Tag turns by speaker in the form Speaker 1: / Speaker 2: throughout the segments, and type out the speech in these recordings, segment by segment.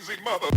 Speaker 1: crazy mother.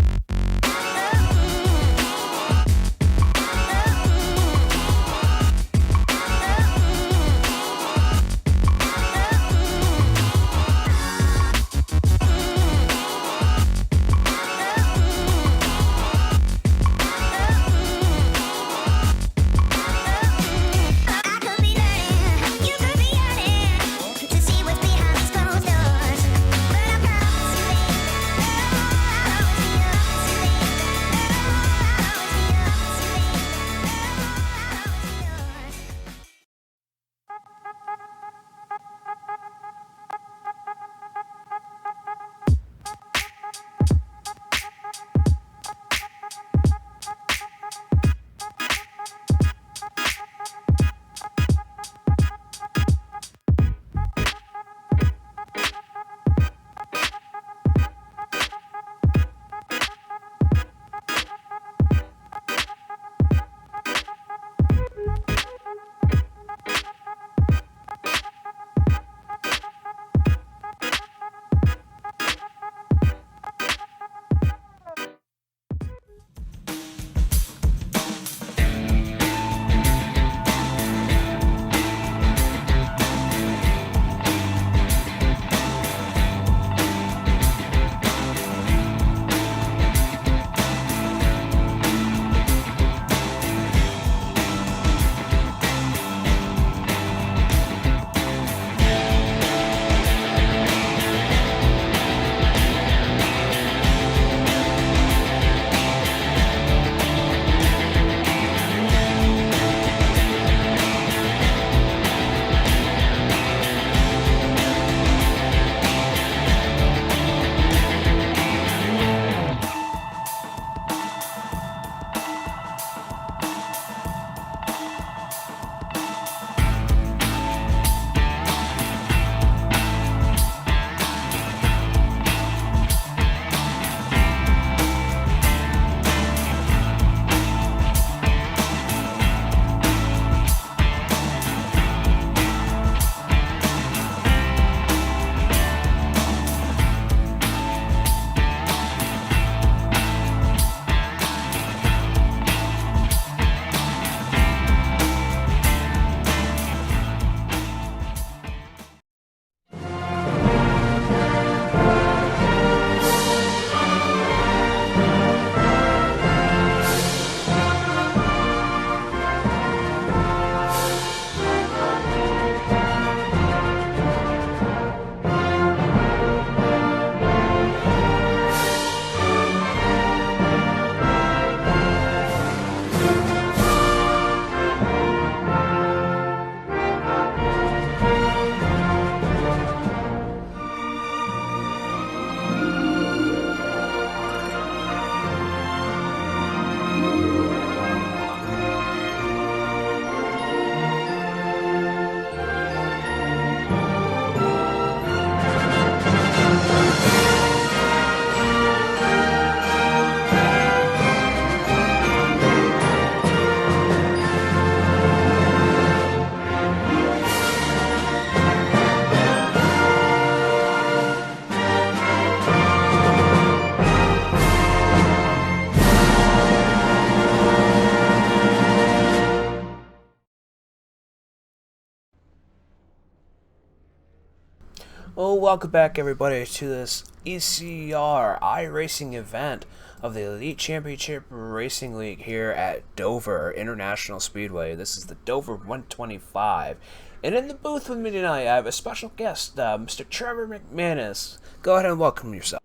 Speaker 2: Well, welcome back everybody to this ECR iRacing event of the Elite Championship Racing League here at Dover International Speedway. This is the Dover 125. And in the booth with me tonight, I have a special guest, Mr. Trevor McManus. Go ahead and welcome yourself.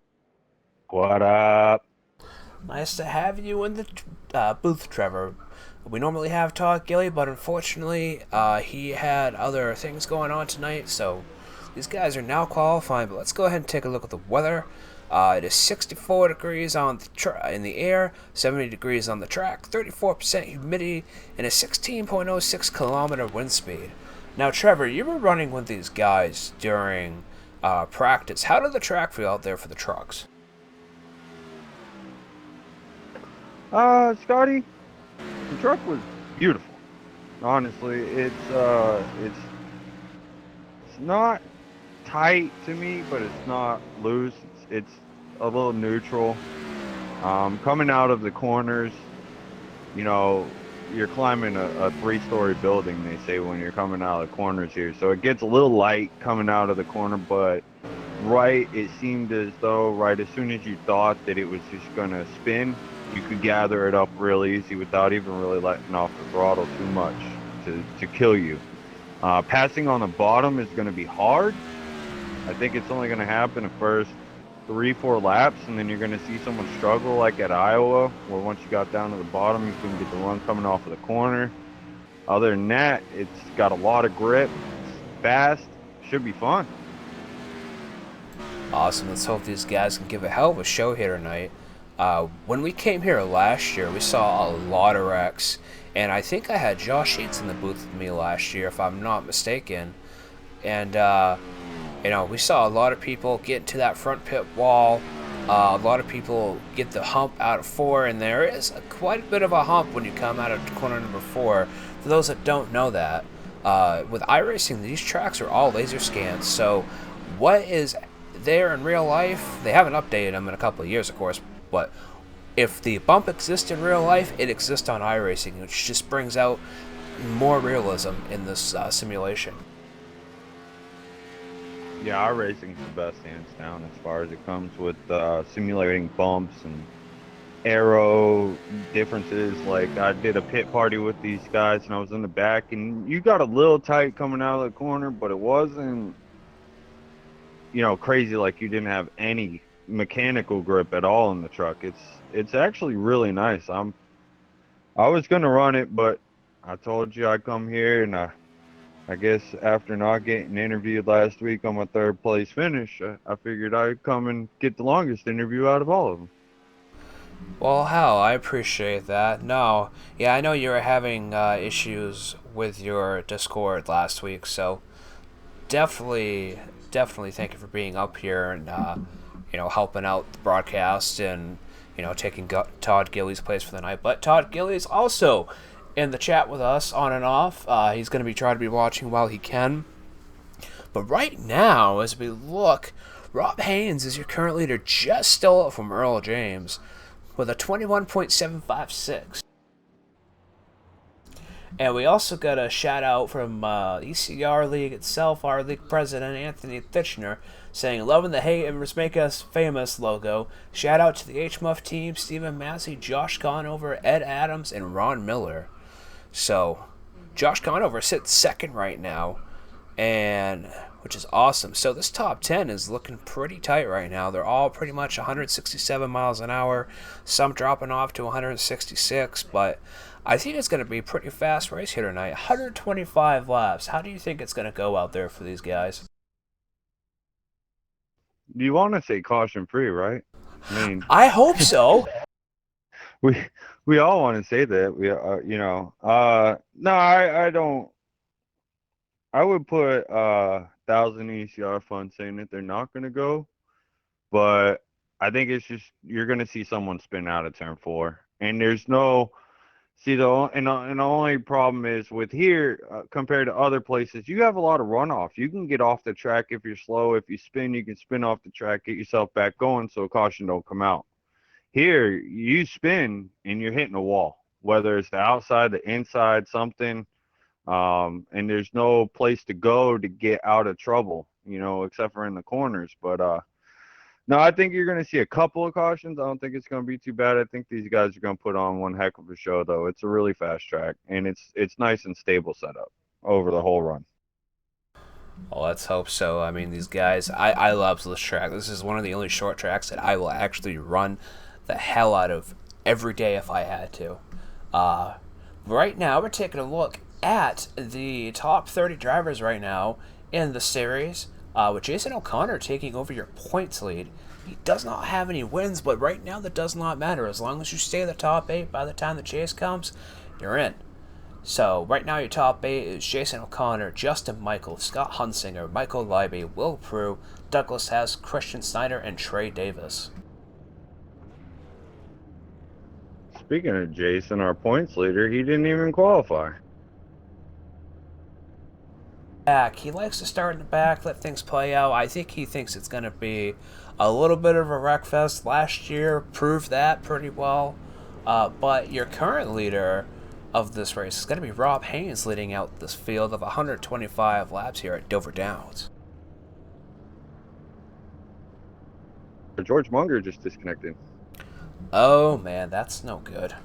Speaker 3: What up?
Speaker 2: Nice to have you in the booth, Trevor. We normally have Todd Gilly, but unfortunately, he had other things going on tonight, so these guys are now qualifying. But let's go ahead and take a look at the weather. It is 64 degrees on in the air, 70 degrees on the track, 34% humidity, and a 16.06 kilometer wind speed. Now, Trevor, you were running with these guys during practice. How did the track feel out there for the trucks?
Speaker 3: Scotty, the truck was beautiful. Honestly, it's not tight to me, but it's not loose. It's a little neutral. Coming out of the corners, you know, you're climbing a three-story building, they say, when you're coming out of the corners here. So it gets a little light coming out of the corner, but it seemed as though right as soon as you thought that it was just gonna spin, you could gather it up real easy without even really letting off the throttle too much to kill you. Passing on the bottom is going to be hard. I think it's only going to happen the first 3, 4 laps, and then you're going to see someone struggle like at Iowa, where once you got down to the bottom, you couldn't get the run coming off of the corner. Other than that, it's got a lot of grip. It's fast. Should be fun.
Speaker 2: Awesome. Let's hope these guys can give a hell of a show here tonight. When we came here last year, we saw a lot of wrecks, and I think I had Josh Eats in the booth with me last year, if I'm not mistaken. And we saw a lot of people get to that front pit wall. A lot of people get the hump out of 4, and there is quite a bit of a hump when you come out of corner number 4. For those that don't know that, with iRacing, these tracks are all laser scans. So, what is there in real life? They haven't updated them in a couple of years, of course, but if the bump exists in real life, it exists on iRacing, which just brings out more realism in this simulation.
Speaker 3: Yeah, our racing's the best hands down as far as it comes with simulating bumps and aero differences. Like I did a pit party with these guys and I was in the back and you got a little tight coming out of the corner, but it wasn't, crazy like you didn't have any mechanical grip at all in the truck. It's actually really nice. I was gonna run it, but I told you I'd come here and I guess after not getting interviewed last week on my third place finish, I figured I'd come and get the longest interview out of all of them.
Speaker 2: Well, hell, I appreciate that. No, yeah, I know you were having issues with your Discord last week, so definitely thank you for being up here and helping out the broadcast and taking Todd Gillies' place for the night. But Todd Gillies also in the chat with us on and off. He's going to be trying to be watching while he can. But right now, as we look, Rob Haynes is your current leader, just still up from Earl James with a 21.756. And we also got a shout out from ECR League itself, our league president, Anthony Thitchner, saying, "Loving the Hey and Make Us Famous logo. Shout out to the HMUF team, Stephen Massey, Josh Conover, Ed Adams, and Ron Miller." So, Josh Conover sits second right now, and which is awesome. So this top 10 is looking pretty tight right now. They're all pretty much 167 miles an hour, some dropping off to 166, but I think it's going to be a pretty fast race here tonight. 125 laps. How do you think it's going to go out there for these guys?
Speaker 3: You want to say caution free, right? I mean,
Speaker 2: I hope so.
Speaker 3: we we all want to say that. No, I don't. I would put 1,000 ECR fun saying that they're not going to go, but I think it's just you're going to see someone spin out of turn 4, and there's no. See, the only problem is with here compared to other places, you have a lot of runoff. You can get off the track if you're slow. If you spin, you can spin off the track, get yourself back going, so caution don't come out. Here, you spin and you're hitting a wall, whether it's the outside, the inside, something, and there's no place to go to get out of trouble, except for in the corners. But no, I think you're going to see a couple of cautions. I don't think it's going to be too bad. I think these guys are going to put on one heck of a show, though. It's a really fast track, and it's nice and stable setup over the whole run.
Speaker 2: Well, let's hope so. I mean, these guys, I love this track. This is one of the only short tracks that I will actually run the hell out of every day if I had to. Right now, we're taking a look at the top 30 drivers right now in the series, with Jason O'Connor taking over your points lead. He does not have any wins, but right now that does not matter. As long as you stay in the top 8 by the time the chase comes, you're in. So, right now your top 8 is Jason O'Connor, Justin Michael, Scott Hunsinger, Michael Leiby, Will Prue, Douglas Hess, Christian Snyder, and Trey Davis.
Speaker 3: Speaking of Jason, our points leader, he didn't even qualify.
Speaker 2: back. He likes to start in the back, let things play out. I think he thinks it's going to be a little bit of a wreck fest. Last year proved that pretty well. But your current leader of this race is going to be Rob Haynes, leading out this field of 125 laps here at Dover Downs.
Speaker 3: George Munger just disconnected.
Speaker 2: Oh man, that's no good.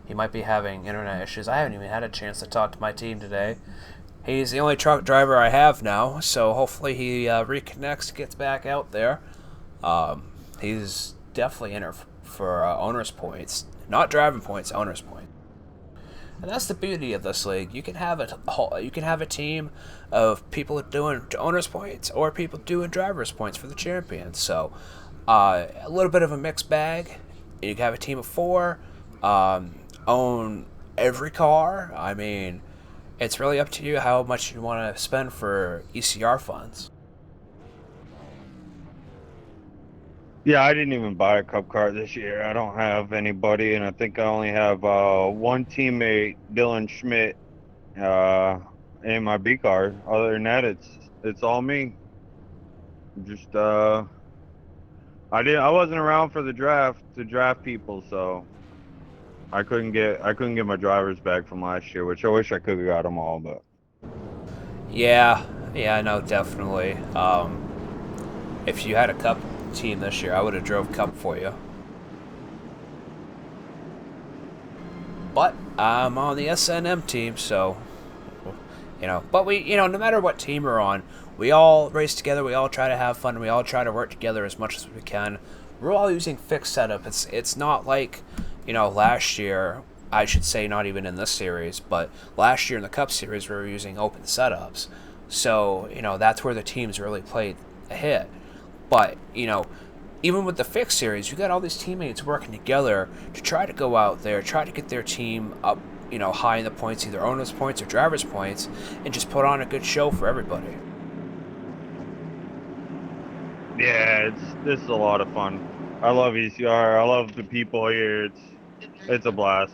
Speaker 2: He might be having internet issues. I haven't even had a chance to talk to my team today. He's the only truck driver I have now, so hopefully he reconnects, gets back out there. He's definitely in for owner's points, not driving points, owner's points. And that's the beauty of this league. You can have a team of people doing owner's points or people doing driver's points for the champions. So a little bit of a mixed bag. You can have a team of 4, own every car. I mean, it's really up to you how much you want to spend for ECR funds.
Speaker 3: Yeah, I didn't even buy a Cup car this year. I don't have anybody, and I think I only have one teammate, Dylan Schmidt, in my B car. Other than that, it's all me. Just I wasn't around for the draft to draft people, so I couldn't get my drivers back from last year, which I wish I could have got them all, but
Speaker 2: Yeah, no, definitely. If you had a Cup team this year, I would have drove Cup for you. But I'm on the SNM team, so But no matter what team we're on, we all race together. We all try to have fun. We all try to work together as much as we can. We're all using fixed setup. It's not like last year. I should say not even in this series, but last year in the Cup Series we were using open setups. So that's where the teams really played a hit. But even with the fixed series, you got all these teammates working together to try to go out there, try to get their team up, high in the points, either owner's points or driver's points, and just put on a good show for everybody.
Speaker 3: yeah, this is a lot of fun. I love ECR. I love the people here. It's a blast.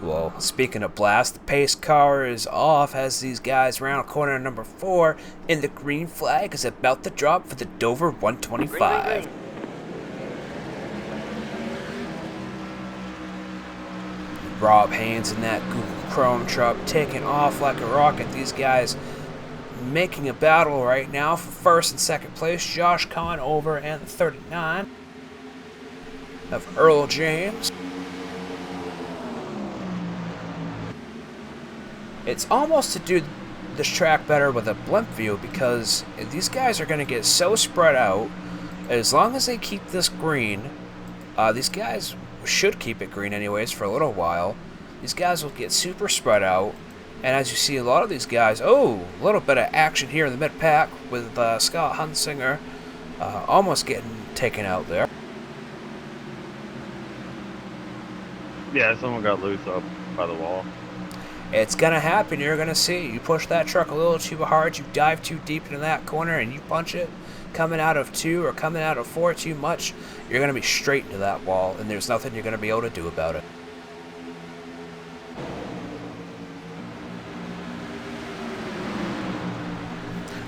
Speaker 2: Well, speaking of blast, the pace car is off as these guys round corner number 4, and the green flag is about to drop for the Dover 125.
Speaker 1: Green.
Speaker 2: Rob Haynes in that Google Chrome truck taking off like a rocket. These guys making a battle right now for first and second place. Josh Conover and the 39 of Earl James. It's almost to do this track better with a blimp view because these guys are going to get so spread out. As long as they keep this green, these guys should keep it green anyways for a little while. These guys will get super spread out. And as you see, a lot of these guys, a little bit of action here in the mid-pack with Scott Hunsinger almost getting taken out there.
Speaker 3: Yeah, someone got loose up by the wall.
Speaker 2: It's going to happen. You're going to see. You push that truck a little too hard, you dive too deep into that corner, and you punch it coming out of 2 or coming out of 4 too much, you're going to be straight into that wall, and there's nothing you're going to be able to do about it.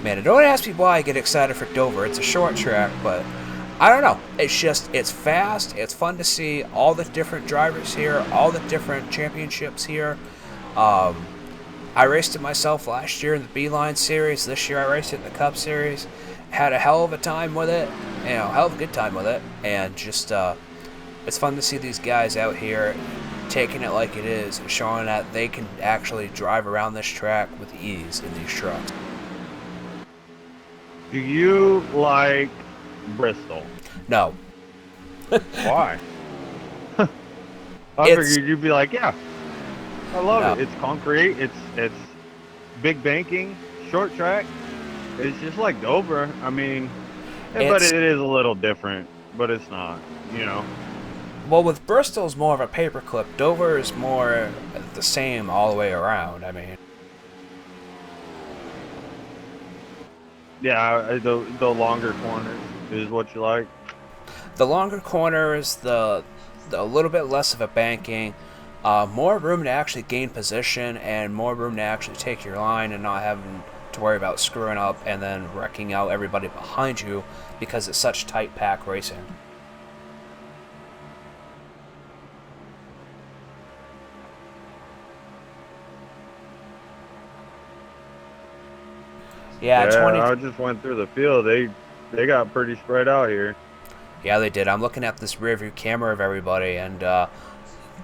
Speaker 2: Man, don't ask me why I get excited for Dover. It's a short track, but I don't know. It's fast. It's fun to see all the different drivers here, all the different championships here. I raced it myself last year in the Beeline Series. This year I raced it in the Cup Series. Had a hell of a time with it. Hell of a good time with it. And just, it's fun to see these guys out here taking it like it is and showing that they can actually drive around this track with ease in these trucks.
Speaker 3: Do you like Bristol?
Speaker 2: No.
Speaker 3: Why? I figured you'd be like, yeah, I love it. It's concrete. It's big banking, short track. It's just like Dover. I mean, but it is a little different, but it's not,
Speaker 2: Well, with Bristol's more of a paperclip. Dover is more the same all the way around. I mean,
Speaker 3: yeah, the longer corners is what you like.
Speaker 2: the longer corners, the a little bit less of a banking. More room to actually gain position and more room to actually take your line and not having to worry about screwing up and then wrecking out everybody behind you because it's such tight pack racing. Yeah,
Speaker 3: Yeah, I just went through the field. They got pretty spread out here.
Speaker 2: Yeah, they did. I'm looking at this rear view camera of everybody, and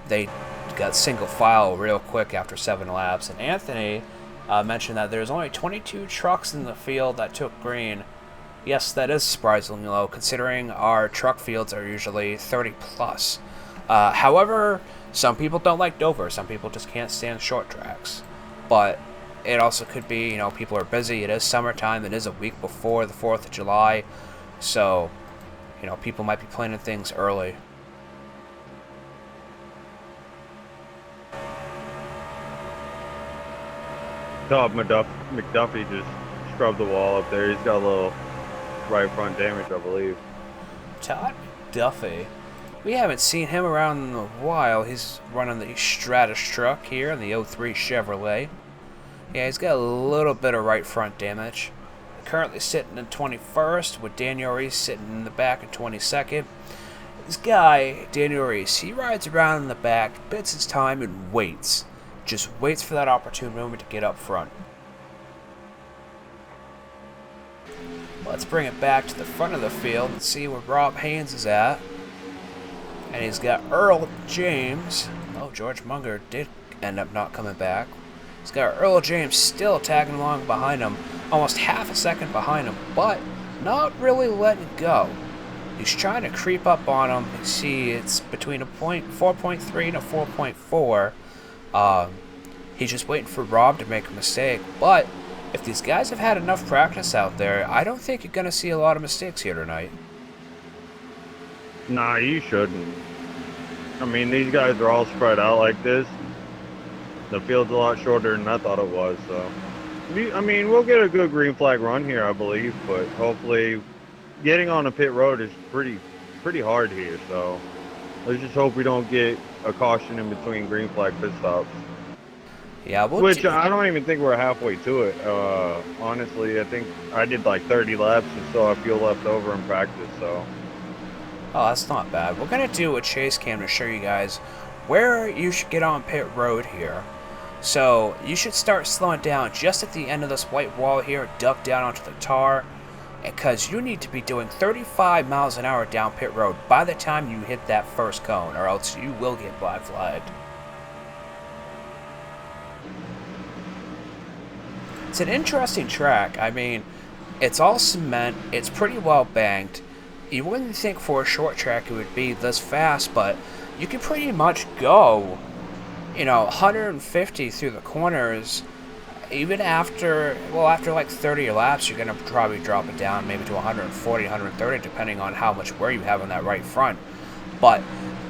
Speaker 2: they got single file real quick after 7 laps. And Anthony mentioned that there's only 22 trucks in the field that took green. Yes, that is surprisingly low, considering our truck fields are usually 30 plus. However, some people don't like Dover. Some people just can't stand short tracks. But it also could be, people are busy. It is summertime. It is a week before the 4th of July. So, people might be planning things early.
Speaker 3: Todd McDuffie just scrubbed the wall up there. He's got a little right front damage, I believe.
Speaker 2: Todd McDuffie. We haven't seen him around in a while. He's running the Stratus truck here in the 03 Chevrolet. Yeah, he's got a little bit of right front damage. Currently sitting in 21st with Daniel Reese sitting in the back in 22nd. This guy, Daniel Reese, he rides around in the back, bids his time, and waits. Just waits for that opportune moment to get up front. Let's bring it back to the front of the field and see where Rob Haynes is at. And he's got Earl James. Oh, George Munger did end up not coming back. He's got Earl James still tagging along behind him, almost half a second behind him, but not really letting go. He's trying to creep up on him. You see, it's between a 4.3 and a 4.4. He's just waiting for Rob to make a mistake, but if these guys have had enough practice out there, I don't think you're going to see a lot of mistakes here tonight.
Speaker 3: Nah, you shouldn't. I mean, these guys are all spread out like this. The field's a lot shorter than I thought it was, so. I mean, we'll get a good green flag run here, I believe, but hopefully getting on a pit road is pretty hard here, so let's just hope we don't get a caution in between green flag pit stops.
Speaker 2: Yeah,
Speaker 3: Which I don't even think we're halfway to it. Honestly, I think I did like 30 laps and still have fuel left over in practice, so.
Speaker 2: Oh, that's not bad. We're going to do a chase cam to show you guys where you should get on pit road here. So, you should start slowing down just at the end of this white wall here, duck down onto the tar, because you need to be doing 35 miles an hour down pit road by the time you hit that first cone, or else you will get black flagged. It's an interesting track. I mean, it's all cement, it's pretty well banked. You wouldn't think for a short track it would be this fast, but you can pretty much go, 150 through the corners. Even after like 30 laps, you're going to probably drop it down maybe to 140, 130, depending on how much wear you have on that right front. But,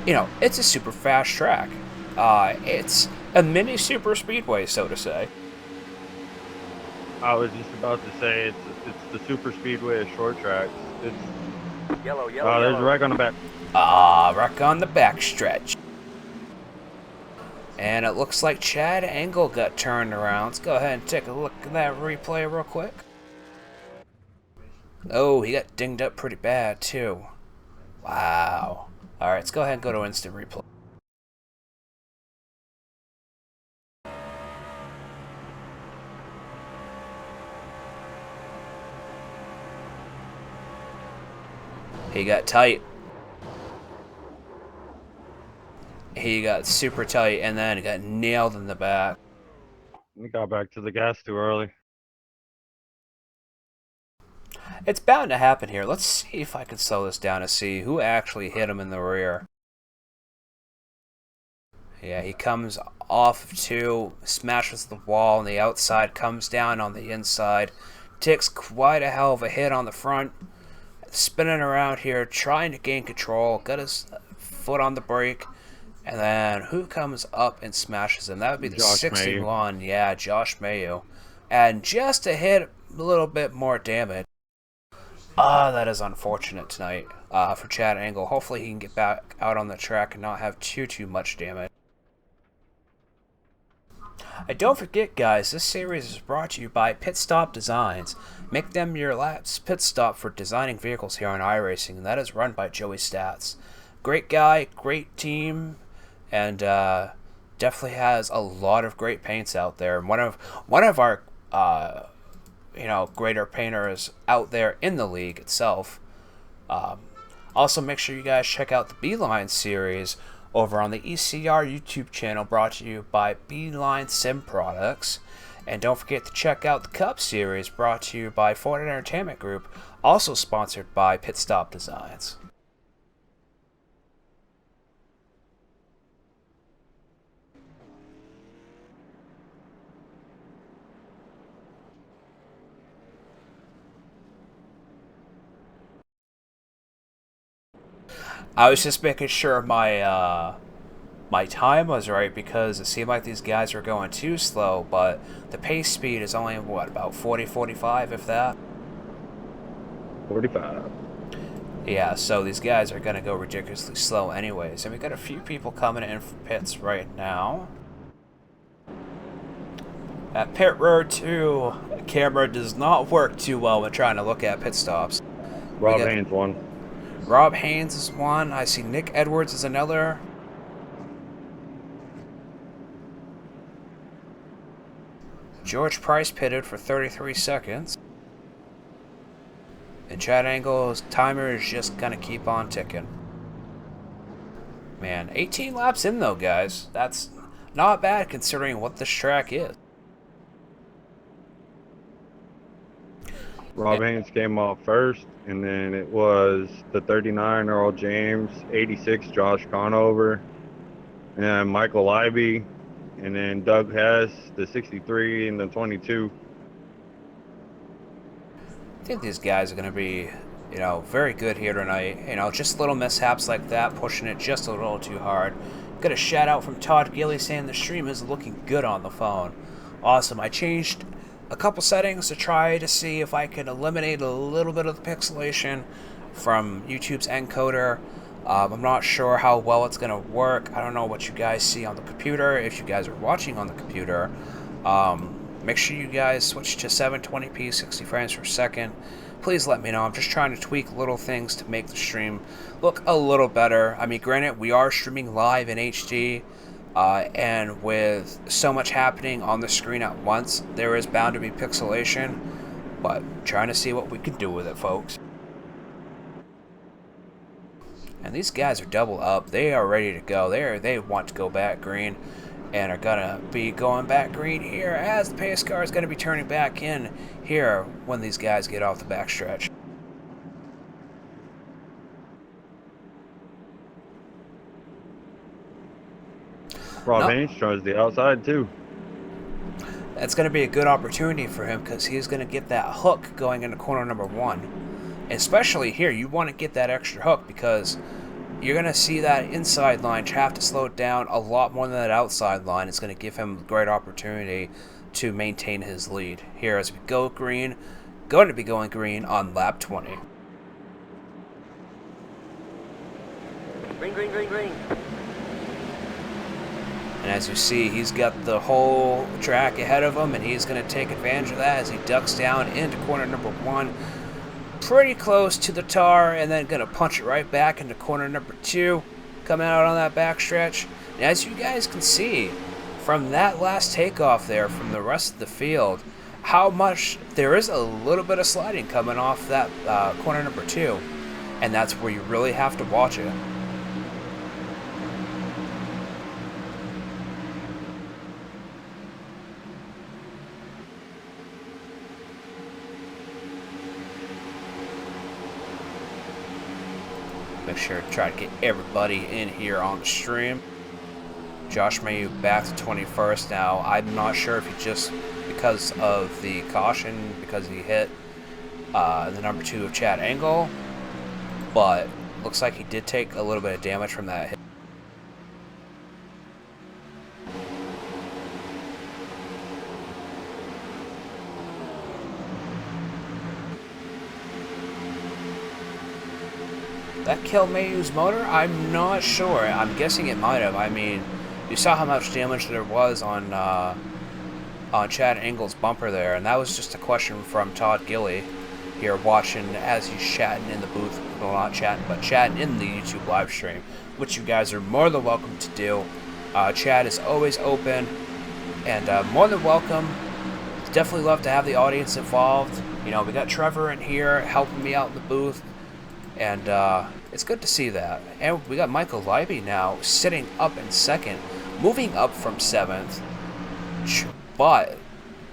Speaker 2: it's a super fast track. It's a mini super speedway, so to say.
Speaker 3: I was just about to say it's the super speedway of short tracks. It's
Speaker 1: Yellow,
Speaker 3: there's a wreck on the back.
Speaker 2: Wreck on the backstretch. And it looks like Chad Angle got turned around. Let's go ahead and take a look at that replay real quick. Oh, he got dinged up pretty bad, too. Wow. Alright, let's go ahead and go to instant replay. He got tight. He got super tight and then got nailed in the back.
Speaker 3: We got back to the gas too early.
Speaker 2: It's bound to happen here. Let's see if I can slow this down to see who actually hit him in the rear. Yeah, he comes off of 2, smashes the wall on the outside, comes down on the inside, takes quite a hell of a hit on the front. Spinning around here, trying to gain control, got his foot on the brake, and then who comes up and smashes him? That would be the
Speaker 3: Josh
Speaker 2: 61.
Speaker 3: Mayu.
Speaker 2: Yeah, Josh Mayu. And just to hit a little bit more damage. That is unfortunate tonight for Chad Angle. Hopefully he can get back out on the track and not have too much damage. And don't forget, guys, this series is brought to you by Pit Stop Designs. Make them your last pit stop for designing vehicles here on iRacing, and that is run by Joey Stats. Great guy, great team, and definitely has a lot of great paints out there. And one of our greater painters out there in the league itself. Also, make sure you guys check out the Beeline series over on the ECR YouTube channel, brought to you by Beeline Sim Products. And don't forget to check out the Cup series, brought to you by Ford Entertainment Group, also sponsored by Pit Stop Designs. I was just making sure my time was right, because it seemed like these guys were going too slow, but the pace speed is only, what, about 40, 45, if that?
Speaker 3: 45.
Speaker 2: Yeah, so these guys are going to go ridiculously slow anyways. And we got a few people coming in from pits right now. At pit road 2, camera does not work too well when trying to look at pit stops.
Speaker 3: Rob Haynes won.
Speaker 2: Rob Haynes is one. I see Nick Edwards is another. George Price pitted for 33 seconds. And Chad Angle's timer is just going to keep on ticking. Man, 18 laps in though, guys. That's not bad considering what this track is.
Speaker 3: Rob Haynes came off first, and then it was the 39 Earl James, 86 Josh Conover, and Michael Libby, and then Doug Hess, the 63 and the 22.
Speaker 2: I think these guys are going to be, very good here tonight. Just little mishaps like that, pushing it just a little too hard. Got a shout out from Todd Gilly saying the stream is looking good on the phone. Awesome. I changed a couple settings to try to see if I can eliminate a little bit of the pixelation from YouTube's encoder. I'm not sure how well it's going to work. I don't know what you guys see on the computer. If you guys are watching on the computer, make sure you guys switch to 720p 60 frames per second. Please let me know. I'm just trying to tweak little things to make the stream look a little better. I mean, granted, we are streaming live in HD, and with so much happening on the screen at once, there is bound to be pixelation, but trying to see what we can do with it, folks. And these guys are double up. They are ready to go. They want to go back green, and are gonna be going back green here as the pace car is gonna be turning back in here when these guys get off the backstretch.
Speaker 3: Rob Haynes tries the outside too.
Speaker 2: That's going to be a good opportunity for him, because he's going to get that hook going into corner number 1. Especially here, you want to get that extra hook, because you're going to see that inside line have to slow it down a lot more than that outside line. It's going to give him a great opportunity to maintain his lead. Here as we go green, going to be going green on lap 20.
Speaker 1: Green, green, green, green.
Speaker 2: And as you see, he's got the whole track ahead of him, and he's going to take advantage of that as he ducks down into corner number 1. Pretty close to the tar, and then going to punch it right back into corner number 2, coming out on that backstretch. And as you guys can see, from that last takeoff there from the rest of the field, how much there is a little bit of sliding coming off that corner number 2. And that's where you really have to watch it. Make sure to try to get everybody in here on the stream. Josh Mayu back to 21st now. I'm not sure if he just, because of the caution, because he hit the number 2 of Chad Angle, but looks like he did take a little bit of damage from that hit. That killed Mayu's motor? I'm not sure. I'm guessing it might have. I mean, you saw how much damage there was on on Chad Engle's bumper there, and that was just a question from Todd Gilly here watching as he's chatting in the booth. Well, not chatting, but chatting in the YouTube live stream, which you guys are more than welcome to do. Chat is always open, and more than welcome. Definitely love to have the audience involved. You know, we got Trevor in here helping me out in the booth, and it's good to see that. And we got Michael Leiby now sitting up in second, moving up from 7th, but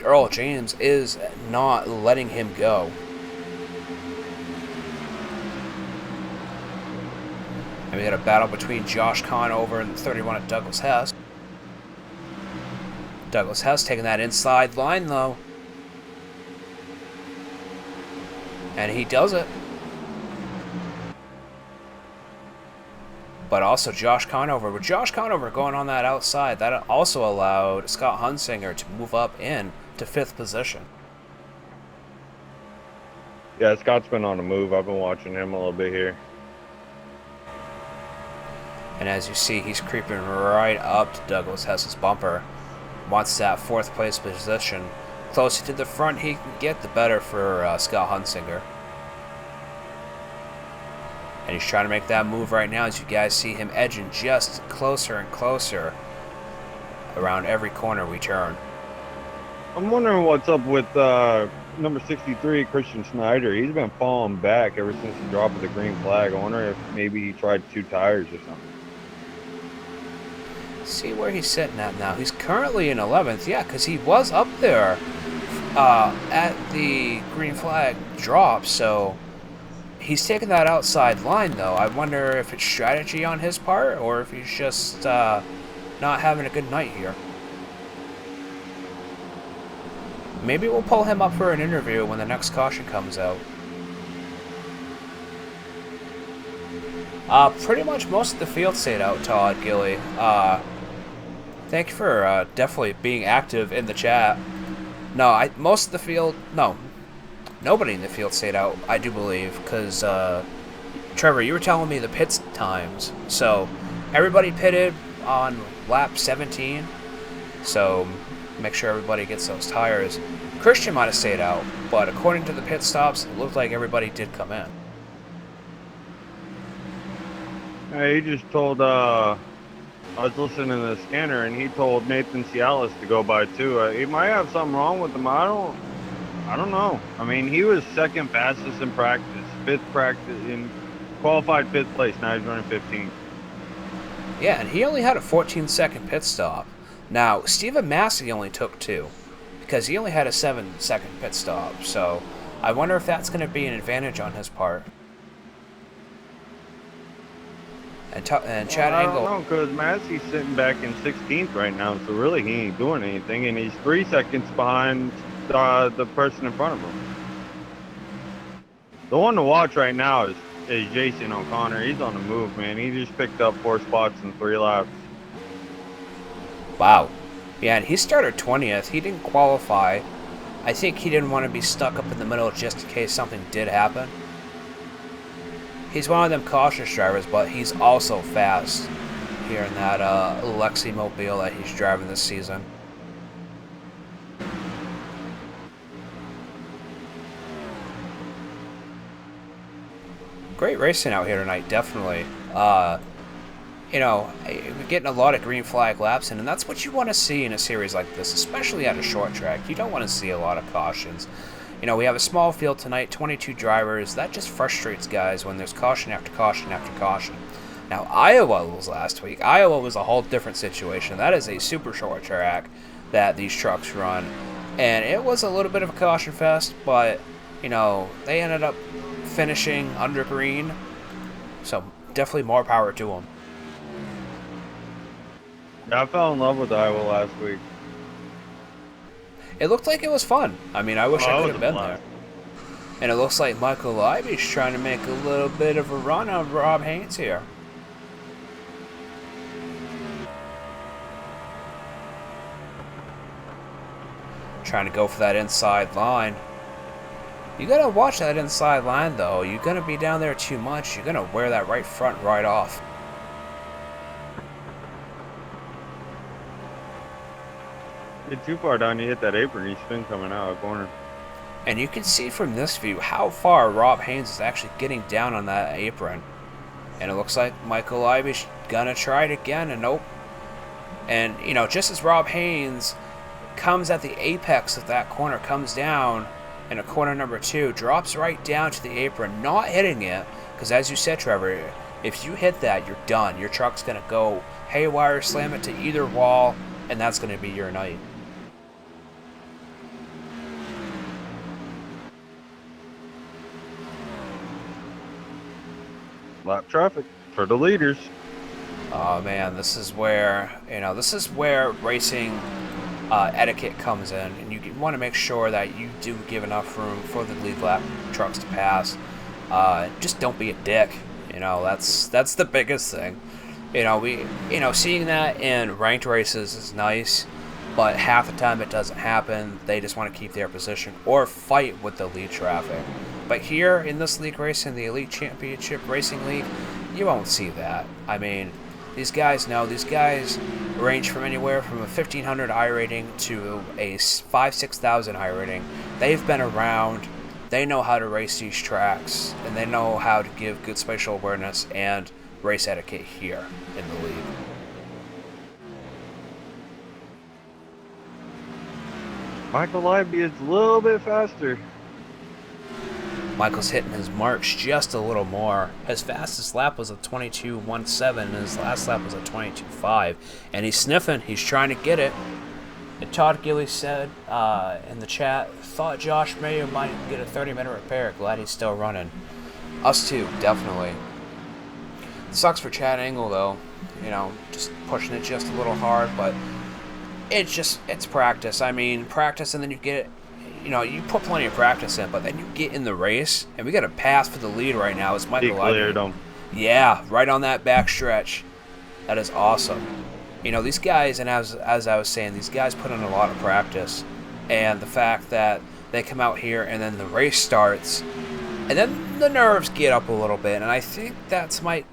Speaker 2: Earl James is not letting him go. And we got a battle between Josh Conover and the 31 at Douglas Hess. Douglas Hess taking that inside line though. And he does it. But also Josh Conover. With Josh Conover going on that outside, that also allowed Scott Hunsinger to move up in to 5th position.
Speaker 3: Yeah, Scott's been on the move. I've been watching him a little bit here.
Speaker 2: And as you see, he's creeping right up to Douglas Hess's bumper. Wants that 4th place position. Closer to the front he can get, the better for Scott Hunsinger. And he's trying to make that move right now as you guys see him edging just closer and closer around every corner we turn.
Speaker 3: I'm wondering what's up with number 63, Christian Snyder. He's been falling back ever since the drop of the green flag. I wonder if maybe he tried 2 tires or something.
Speaker 2: See where he's sitting at now. He's currently in 11th. Yeah, because he was up there at the green flag drop, so he's taking that outside line, though. I wonder if it's strategy on his part or if he's just not having a good night here. Maybe we'll pull him up for an interview when the next caution comes out. Pretty much most of the field stayed out, Todd Gilly. Thank you for definitely being active in the chat. No, most of the field, no. Nobody in the field stayed out, I do believe, because, Trevor, you were telling me the pit times. So, everybody pitted on lap 17, so make sure everybody gets those tires. Christian might have stayed out, but according to the pit stops, it looked like everybody did come in.
Speaker 3: He just told, I was listening to the scanner, and he told Nathan Cialis to go by too. He might have something wrong with him. I don't know. I mean, he was 2nd fastest in practice, 5th practice, in qualified 5th place. Now he's running 15th.
Speaker 2: Yeah, and he only had a 14-second pit stop. Now, Stephen Massey only took 2, because he only had a 7-second pit stop. So, I wonder if that's going to be an advantage on his part. And Chad Angle.
Speaker 3: I don't know, because Massey's sitting back in 16th right now, so really he ain't doing anything, and he's 3 seconds behind the person in front of him. The one to watch right now is Jason O'Connor. He's on the move, man. He just picked up 4 spots in 3 laps.
Speaker 2: Wow. Yeah, and he started 20th. He didn't qualify. I think he didn't want to be stuck up in the middle just in case something did happen. He's one of them cautious drivers, but he's also fast here in that Lexi Mobile that he's driving this season. Great racing out here tonight, definitely. You know, we're getting a lot of green flag laps in, and that's what you want to see in a series like this, especially at a short track. You don't want to see a lot of cautions. You know, we have a small field tonight, 22 drivers. That just frustrates guys when there's caution after caution after caution. Now, Iowa was last week. Iowa was a whole different situation. That is a super short track that these trucks run. And it was a little bit of a caution fest, but, you know, they ended up finishing under green. So, definitely more power to them.
Speaker 3: Yeah, I fell in love with Iowa last week.
Speaker 2: It looked like it was fun. I mean, I wish I could have been there. And it looks like Michael Leiby's trying to make a little bit of a run on Rob Haynes here. Trying to go for that inside line. You gotta watch that inside line, though. You're gonna be down there too much. You're gonna wear that right front right off.
Speaker 3: Get too far down, you hit that apron, you spin coming out of the corner.
Speaker 2: And you can see from this view how far Rob Haynes is actually getting down on that apron. And it looks like Michael Iby's gonna try it again, and nope. And, you know, just as Rob Haynes comes at the apex of that corner, comes down in a corner number 2, drops right down to the apron, not hitting it, because as you said, Trevor, if you hit that, you're done. Your truck's gonna go haywire, slam it to either wall, and that's gonna be your night.
Speaker 3: Lap traffic for the leaders.
Speaker 2: Oh man, this is where racing etiquette comes in, and you want to make sure that you do give enough room for the lead lap trucks to pass. Just don't be a dick. You know, that's the biggest thing. Seeing that in ranked races is nice, but half the time it doesn't happen. They just want to keep their position or fight with the lead traffic. But here in this league race, in the Elite Championship Racing League, you won't see that. I mean, these guys range from anywhere from a 1500 I rating to a 6,000 I rating. They've been around, they know how to race these tracks, and they know how to give good spatial awareness and race etiquette here in the league.
Speaker 3: Michael Iby is a little bit faster.
Speaker 2: Michael's hitting his marks just a little more. His fastest lap was a 22.17, and his last lap was a 22.5. And he's sniffing. He's trying to get it. And Todd Gilly said in the chat, thought Josh Mayo might get a 30-minute repair. Glad he's still running. Us too, definitely. Sucks for Chad Engel, though. You know, just pushing it just a little hard, but it's practice. I mean, practice, and then you get it. You know, you put plenty of practice in, but then you get in the race, and we got a pass for the lead right now. It's Michael Iby. He
Speaker 3: cleared him.
Speaker 2: Yeah, right on that back stretch. That is awesome. You know, these guys, and as I was saying, these guys put in a lot of practice, and the fact that they come out here and then the race starts, and then the nerves get up a little bit, and I think that might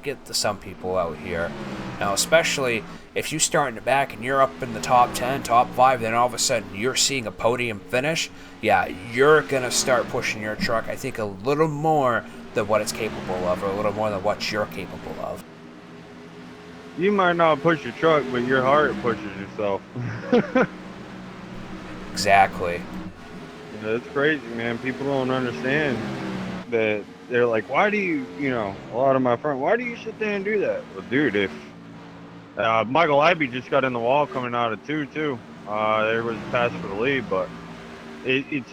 Speaker 2: get to some people out here. Now, especially if you start in the back and you're up in the top 10, top 5, then all of a sudden you're seeing a podium finish, yeah, you're going to start pushing your truck, I think, a little more than what it's capable of, or a little more than what you're capable of.
Speaker 3: You might not push your truck, but your heart pushes yourself.
Speaker 2: Exactly.
Speaker 3: Yeah, it's crazy, man. People don't understand that. They're like, why do you, a lot of my friends, why do you sit there and do that? Well, dude, if Michael Iby just got in the wall coming out of 2 too. There was a pass for the lead, but it's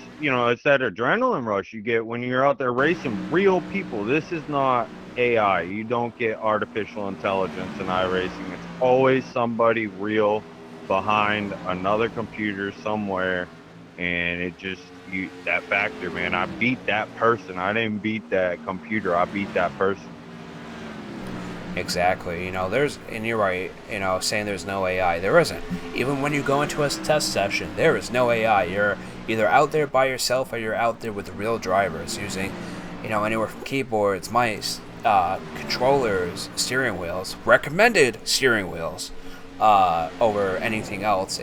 Speaker 3: that adrenaline rush you get when you're out there racing real people. This is not AI. You don't get artificial intelligence in iRacing. It's always somebody real behind another computer somewhere, and it just that factor, man. I beat that person. I didn't beat that computer. I beat that person.
Speaker 2: Exactly. And you're right, saying there's no AI. There isn't. Even when you go into a test session, there is no AI. You're either out there by yourself or you're out there with the real drivers using, anywhere from keyboards, mice, controllers, steering wheels, recommended steering wheels, over anything else.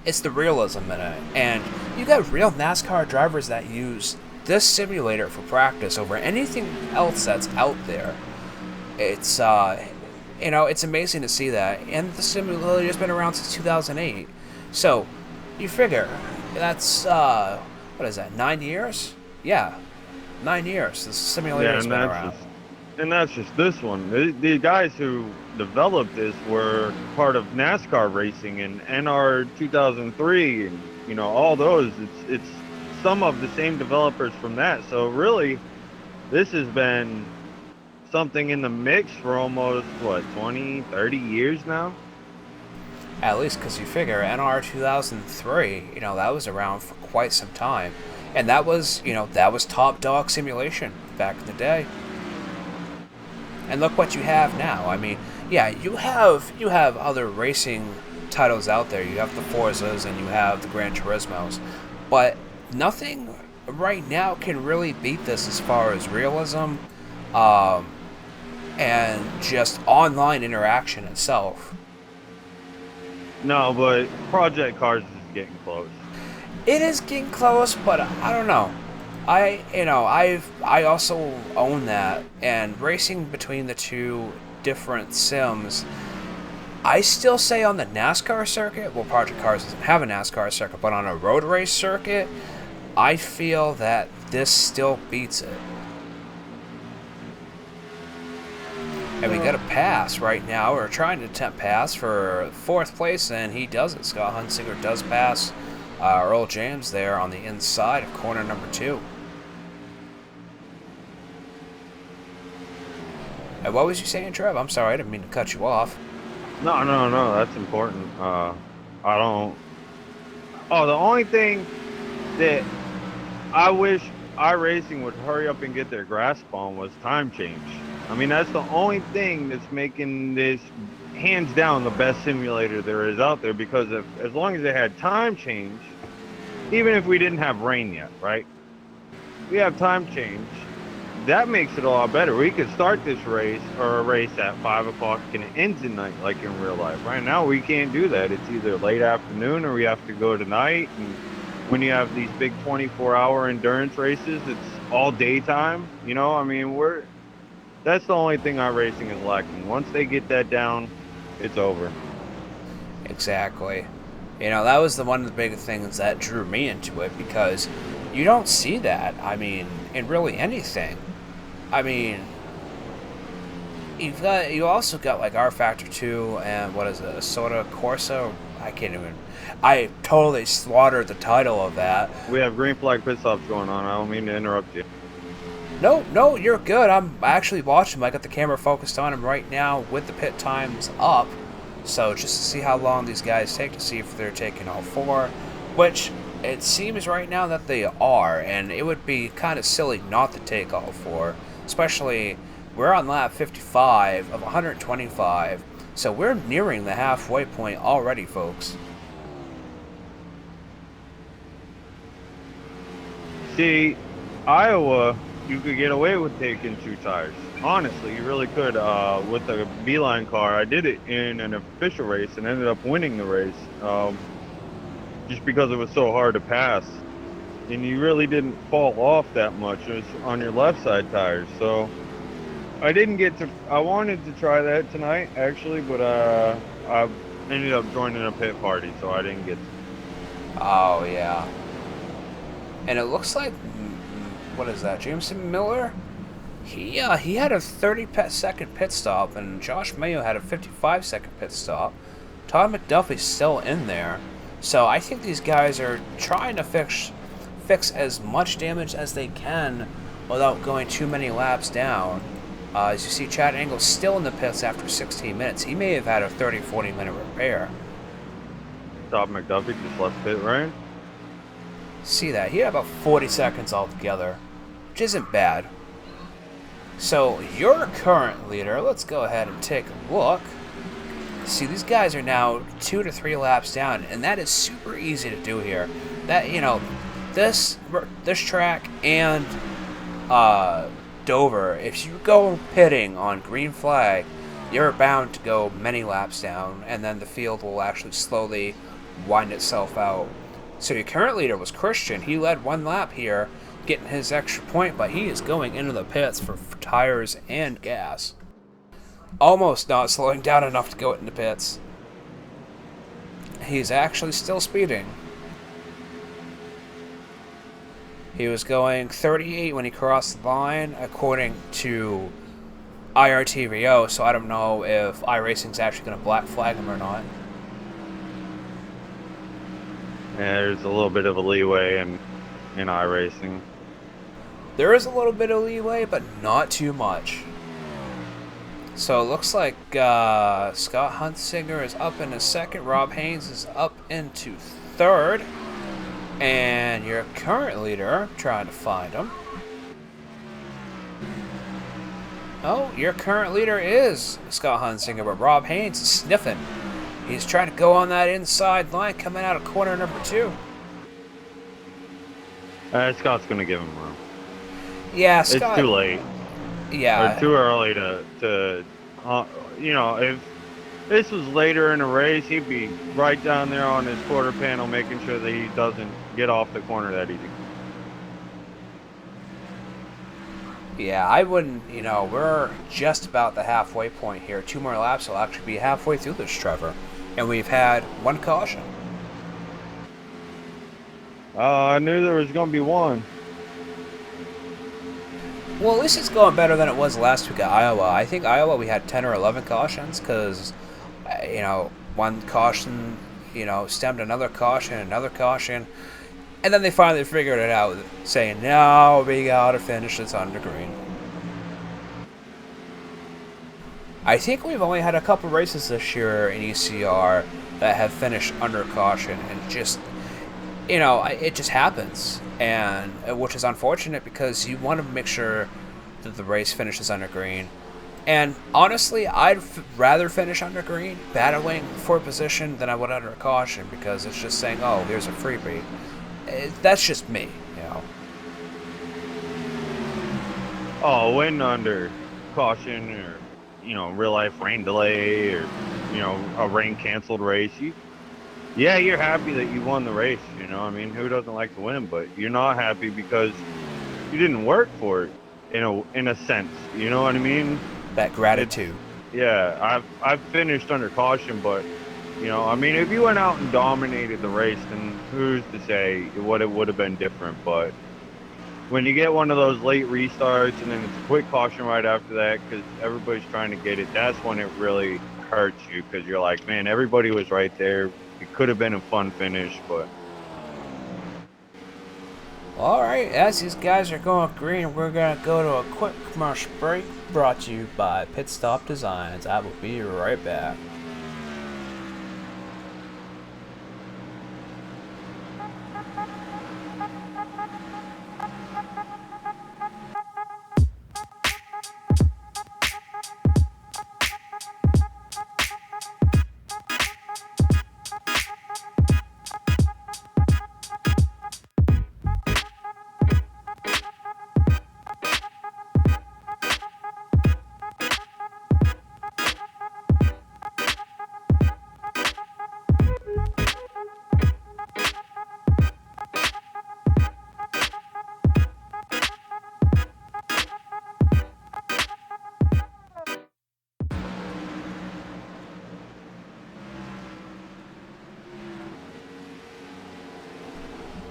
Speaker 2: It's the realism in it. And you got real NASCAR drivers that use this simulator for practice over anything else that's out there. It's it's amazing to see that, and the simulator has been around since 2008. So you figure that's what is that, 9 years? Yeah, 9 years. This simulator has been around.
Speaker 3: And that's just this one. The guys who developed this were part of NASCAR racing and NR 2003, and all those. It's some of the same developers from that. So really, this has been something in the mix for almost 20, 30 years now.
Speaker 2: At least, because you figure NR 2003, that was around for quite some time, and that was top dog simulation back in the day. And look what you have now. I mean, yeah, you have other racing titles out there. You have the Forzas and you have the Gran Turismos, but nothing right now can really beat this as far as realism, and just online interaction itself.
Speaker 3: No, but Project Cars is getting close.
Speaker 2: It is getting close, but I don't know. I also own that, and racing between the two different sims, I still say on the NASCAR circuit, well, Project Cars doesn't have a NASCAR circuit, but on a road race circuit, I feel that this still beats it. And we got a pass right now. We're trying to attempt pass for 4th place, and he does it. Scott Hunsinger does pass Earl James there on the inside of corner number 2. And what was you saying, Trev? I'm sorry, I didn't mean to cut you off.
Speaker 3: No, that's important. I don't. Oh, the only thing that I wish iRacing would hurry up and get their grasp on was time change. I mean, that's the only thing that's making this hands down the best simulator there is out there, because as long as they had time change, even if we didn't have rain yet, right? We have time change. That makes it a lot better. We could start this race or a race at 5 o'clock and it ends at night like in real life. Right now, we can't do that. It's either late afternoon or we have to go tonight. And when you have these big 24-hour endurance races, it's all daytime. You know, I mean, that's the only thing iRacing is lacking. Once they get that down, it's over.
Speaker 2: Exactly. You know, that was one of the big things that drew me into it, because you don't see that, I mean, in really anything. I mean, you also got like R Factor 2 and what is it, Soda Corsa? I totally slaughtered the title of that.
Speaker 3: We have green flag pit stops going on. I don't mean to interrupt you.
Speaker 2: No, you're good. I'm actually watching him. I got the camera focused on him right now with the pit times up. So just to see how long these guys take, to see if they're taking all 4, which it seems right now that they are, and it would be kind of silly not to take all 4, especially we're on lap 55 of 125, so we're nearing the halfway point already, folks.
Speaker 3: See, Iowa, you could get away with taking 2 tires. Honestly, you really could. With the Beeline car, I did it in an official race and ended up winning the race, just because it was so hard to pass. And you really didn't fall off that much. It was on your left side tires. So I didn't get to. I wanted to try that tonight, actually, but I ended up joining a pit party, so I didn't get to.
Speaker 2: Oh, yeah. And it looks like, what is that, Jameson Miller? He had a 30-second pit stop, and Josh Mayo had a 55-second pit stop. Todd McDuffie's still in there. So I think these guys are trying to fix as much damage as they can without going too many laps down. As you see, Chad Engle's still in the pits after 16 minutes. He may have had a 30-40 minute repair.
Speaker 3: Todd McDuffie just left pit, right?
Speaker 2: See that? He had about 40 seconds altogether, which isn't bad. So, your current leader, let's go ahead and take a look. See, these guys are now 2 to 3 laps down, and that is super easy to do here. That, you know, this track and Dover, if you go pitting on green flag, you're bound to go many laps down, and then the field will actually slowly wind itself out. So your current leader was Christian. He led 1 lap here, getting his extra point, but he is going into the pits for tires and gas. Almost not slowing down enough to go into pits. He's actually still speeding. He was going 38 when he crossed the line, according to IRTVO, so I don't know if iRacing's actually going to black flag him or not.
Speaker 3: Yeah, there's a little bit of a leeway in iRacing.
Speaker 2: There is a little bit of leeway, but not too much. So it looks like Scott Hunsinger is up in 2nd. Rob Haynes is up into 3rd. And your current leader, trying to find him. Oh, your current leader is Scott Hunsinger, but Rob Haynes is sniffing. He's trying to go on that inside line coming out of corner number 2.
Speaker 3: Scott's going to give him room.
Speaker 2: Yeah, Scott.
Speaker 3: It's too late.
Speaker 2: Yeah.
Speaker 3: Or too early to you know, this was later in the race, he'd be right down there on his quarter panel making sure that he doesn't get off the corner that easy.
Speaker 2: Yeah, I wouldn't, we're just about the halfway point here. 2 more laps will actually be halfway through this, Trevor. And we've had 1 caution.
Speaker 3: I knew there was going to be one.
Speaker 2: Well, at least it's going better than it was last week at Iowa. I think Iowa we had 10 or 11 cautions because, one caution, stemmed another caution, and then they finally figured it out, saying, no, we gotta finish this under green. I think we've only had a couple races this year in ECR that have finished under caution, and just, it just happens, and which is unfortunate because you want to make sure that the race finishes under green. And honestly, I'd rather finish under green, battling for position, than I would under a caution, because it's just saying, oh, here's a freebie. That's just me,
Speaker 3: Oh, win under caution or, real life rain delay or, a rain canceled race. You're happy that you won the race, I mean, who doesn't like to win? But you're not happy because you didn't work for it in a sense, you know what I mean?
Speaker 2: That gratitude.
Speaker 3: I've finished under caution, but I mean, if you went out and dominated the race, then who's to say what it would have been different? But when you get one of those late restarts and then it's a quick caution right after that because everybody's trying to get it, that's when it really hurts you because you're like, man, everybody was right there. It could have been a fun finish, but...
Speaker 2: All right, as these guys are going green, we're going to go to a quick commercial break brought to you by Pit Stop Designs. I will be right back.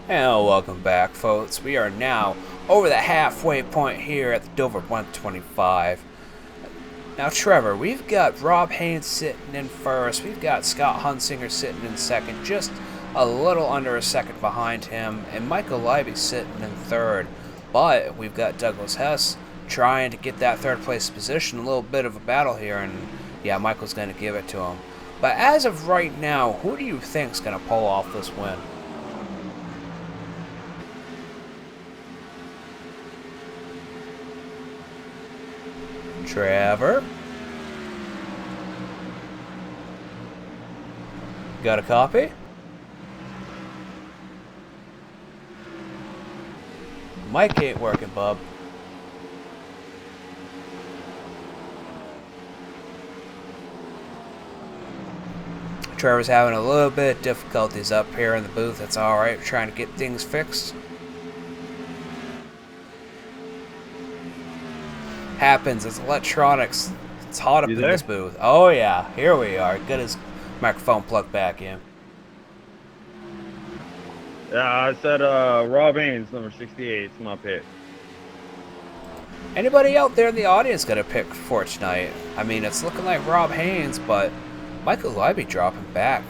Speaker 2: And welcome back, folks. We are now over the halfway point here at the Dover 125. Now, Trevor, we've got Rob Haynes sitting in first. We've got Scott Hunsinger sitting in second, just a little under a second behind him, and Michael Leiby sitting in third. But we've got Douglas Hess trying to get that third place position. A little bit of a battle here, and yeah, Michael's going to give it to him. But as of right now, who do you think's going to pull off this win? Trevor? Got a copy? Mic ain't working, bub. Trevor's having a little bit of difficulties up here in the booth. That's alright. We're trying to get things fixed. Happens. It's electronics. It's hot up in this booth. Oh yeah, here we are. Get his microphone plugged back in.
Speaker 3: Yeah, I said Rob Haynes, number 68, is my pick.
Speaker 2: Anybody out there in the audience got a pick for tonight? I mean, it's looking like Rob Haynes, but Michael Leiby dropping back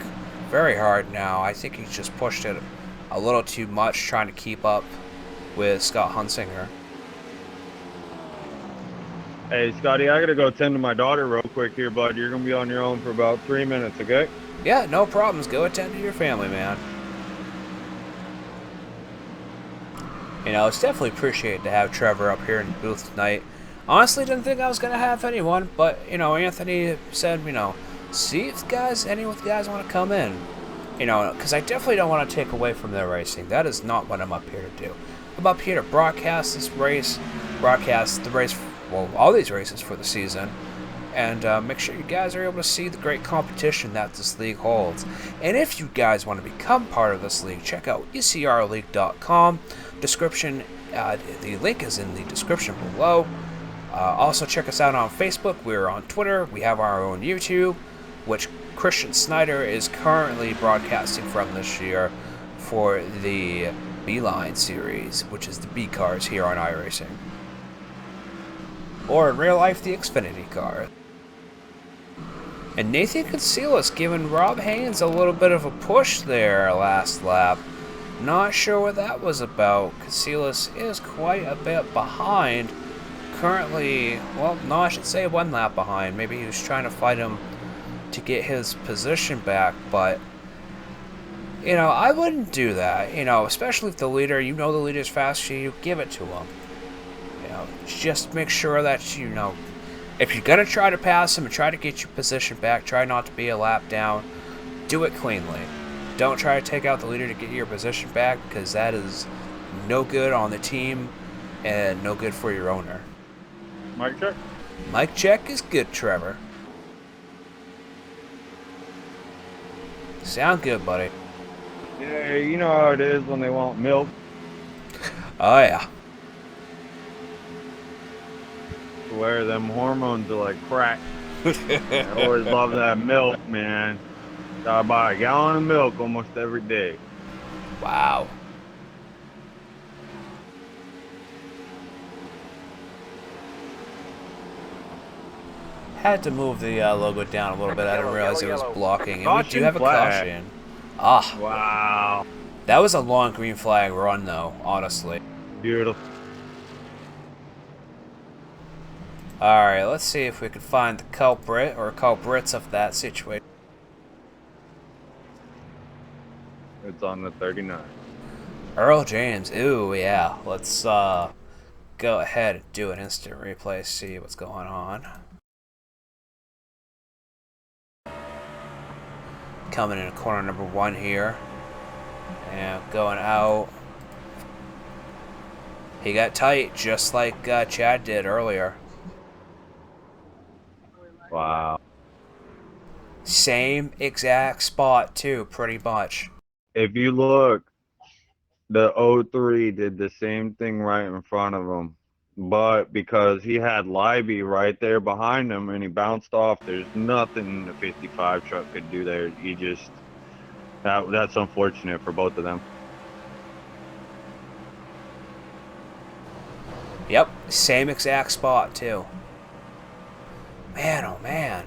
Speaker 2: very hard now. I think he's just pushed it a little too much, trying to keep up with Scott Hunsinger.
Speaker 3: Hey, Scotty, I gotta go tend to my daughter real quick here, bud. You're gonna be on your own for about 3 minutes, okay?
Speaker 2: Yeah, no problems. Go attend to your family, man. It's definitely appreciated to have Trevor up here in the booth tonight. Honestly, didn't think I was gonna have anyone, but Anthony said, see if any of the guys want to come in. Because I definitely don't want to take away from their racing. That is not what I'm up here to do. I'm up here to broadcast this race, broadcast the race. Well, all these races for the season, and make sure you guys are able to see the great competition that this league holds. And if you guys want to become part of this league, check out ecrleague.com. The link is in the description below. Also, check us out on Facebook. We're on Twitter. We have our own YouTube, which Christian Snyder is currently broadcasting from this year for the Beeline series, which is the B cars here on iRacing. Or in real life, the Xfinity car. And Nathan Casillas giving Rob Haynes a little bit of a push there last lap. Not sure what that was about. Casillas is quite a bit behind. Currently, well, no, I should say 1 lap behind. Maybe he was trying to fight him to get his position back, but I wouldn't do that. Especially if the leader, the leader's faster, you give it to him. Just make sure that if you're gonna try to pass him and try to get your position back, try not to be a lap down. Do it cleanly. Don't try to take out the leader to get your position back, because that is no good on the team and no good for your owner.
Speaker 3: Mic check.
Speaker 2: Mic check is good, Trevor. Sound good, buddy.
Speaker 3: Yeah, you know how it is when they want milk.
Speaker 2: Oh yeah.
Speaker 3: Where them hormones are like crack. I always love that milk, man. Gotta buy a gallon of milk almost every day.
Speaker 2: Wow. Had to move the logo down a little bit. I didn't realize it was blocking. And we do have a caution. Ah.
Speaker 3: Wow.
Speaker 2: That was a long green flag run, though, honestly.
Speaker 3: Beautiful.
Speaker 2: Alright, let's see if we can find the culprit or culprits of that situation.
Speaker 3: It's on the 39.
Speaker 2: Earl James. Ooh, yeah. Let's go ahead and do an instant replay, see what's going on. Coming in corner number 1 here. And going out. He got tight, just like Chad did earlier.
Speaker 3: Wow.
Speaker 2: Same exact spot, too, pretty much.
Speaker 3: If you look, the 03 did the same thing right in front of him. But because he had Libby right there behind him and he bounced off, there's nothing the 55 truck could do there. He just, that's unfortunate for both of them.
Speaker 2: Yep, same exact spot, too. Man, oh man.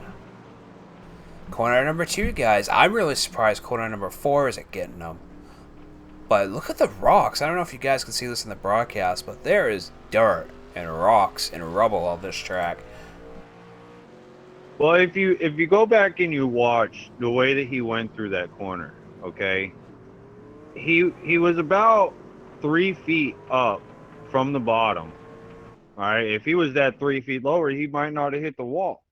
Speaker 2: Corner number 2, guys. I'm really surprised corner number 4 isn't getting them. But look at the rocks. I don't know if you guys can see this in the broadcast, but there is dirt and rocks and rubble on this track.
Speaker 3: Well, if you go back and you watch the way that he went through that corner, okay, he was about 3 feet up from the bottom. All right, if he was that 3 feet lower, he might not have hit the wall.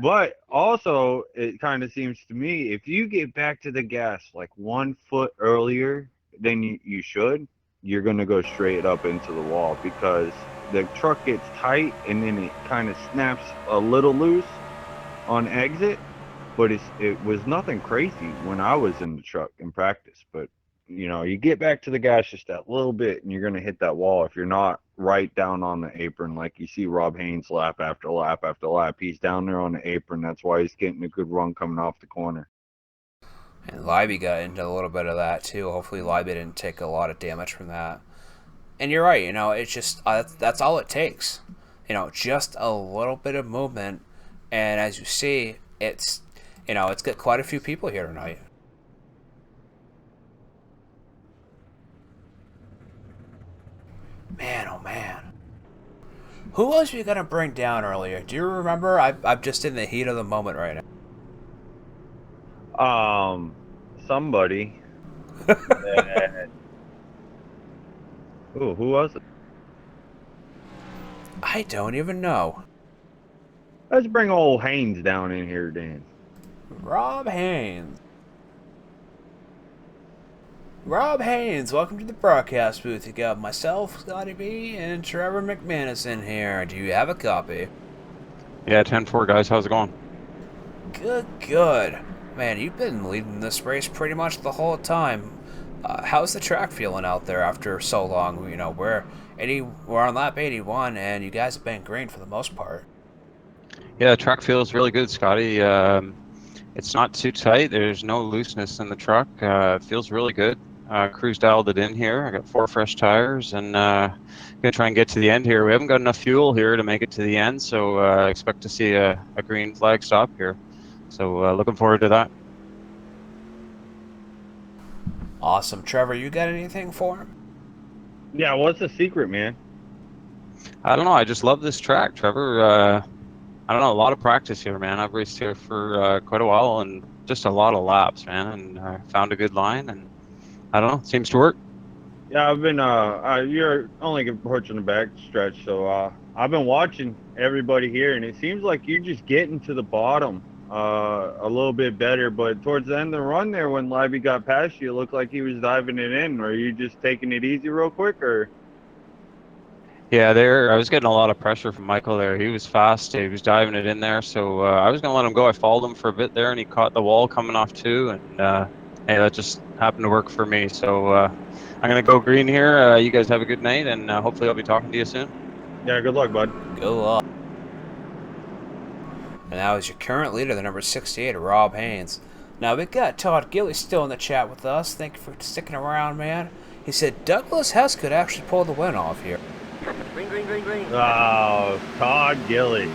Speaker 3: But also, it kind of seems to me, if you get back to the gas like 1 foot earlier than you should, you're going to go straight up into the wall, because the truck gets tight and then it kind of snaps a little loose on exit. But it was nothing crazy when I was in the truck in practice. But, you get back to the gas just that little bit and you're going to hit that wall if you're not right down on the apron. Like you see Rob Haynes lap after lap after lap. He's down there on the apron. That's why he's getting a good run coming off the corner.
Speaker 2: And Libby got into a little bit of that, too. Hopefully Libby didn't take a lot of damage from that. And you're right, it's just, that's all it takes. Just a little bit of movement. And as you see, it's got quite a few people here tonight. Man, oh man. Who was we gonna bring down earlier? Do you remember? I'm just in the heat of the moment right
Speaker 3: now. Somebody. Ooh, who was it?
Speaker 2: I don't even know.
Speaker 3: Let's bring old Haynes down in here, Dan.
Speaker 2: Rob Haynes. Rob Haynes, welcome to the broadcast booth. You got myself, Scotty B, and Trevor McManus in here. Do you have a copy?
Speaker 4: Yeah, 10-4, guys. How's it going?
Speaker 2: Good, good. Man, you've been leading this race pretty much the whole time. How's the track feeling out there after so long? You know, we're on lap 81, and you guys have been green for the most part.
Speaker 4: Yeah, the track feels really good, Scotty. It's not too tight. There's no looseness in the truck. It feels really good. Cruise dialed it in here. I got 4 fresh tires, and gonna try and get to the end here. We haven't got enough fuel here to make it to the end, so expect to see a green flag stop here. So looking forward to that.
Speaker 2: Awesome. Trevor, you got anything for him?
Speaker 3: Yeah, what's the secret, man?
Speaker 4: I don't know. I just love this track, Trevor. I don't know. A lot of practice here, man. I've raced here for quite a while, and just a lot of laps, man. And I found a good line, and I don't know. It seems to work.
Speaker 3: Yeah, I've been you're only approaching the back stretch, so I've been watching everybody here, and it seems like you're just getting to the bottom a little bit better, but towards the end of the run there, when Libby got past you, it looked like he was diving it in. Were you just taking it easy real quick, or?
Speaker 4: Yeah, I was getting a lot of pressure from Michael there. He was fast. He was diving it in there. So I was going to let him go. I followed him for a bit there, and he caught the wall coming off too. And hey, that just happened to work for me. So I'm going to go green here. You guys have a good night, and hopefully I'll be talking to you soon.
Speaker 3: Yeah, good luck, bud.
Speaker 2: Good luck. And that was your current leader, the number 68, Rob Haynes. Now, we got Todd Gilly still in the chat with us. Thank you for sticking around, man. He said Douglas Hess could actually pull the win off here.
Speaker 1: Green, green, green, green.
Speaker 3: Oh, Todd Gilly.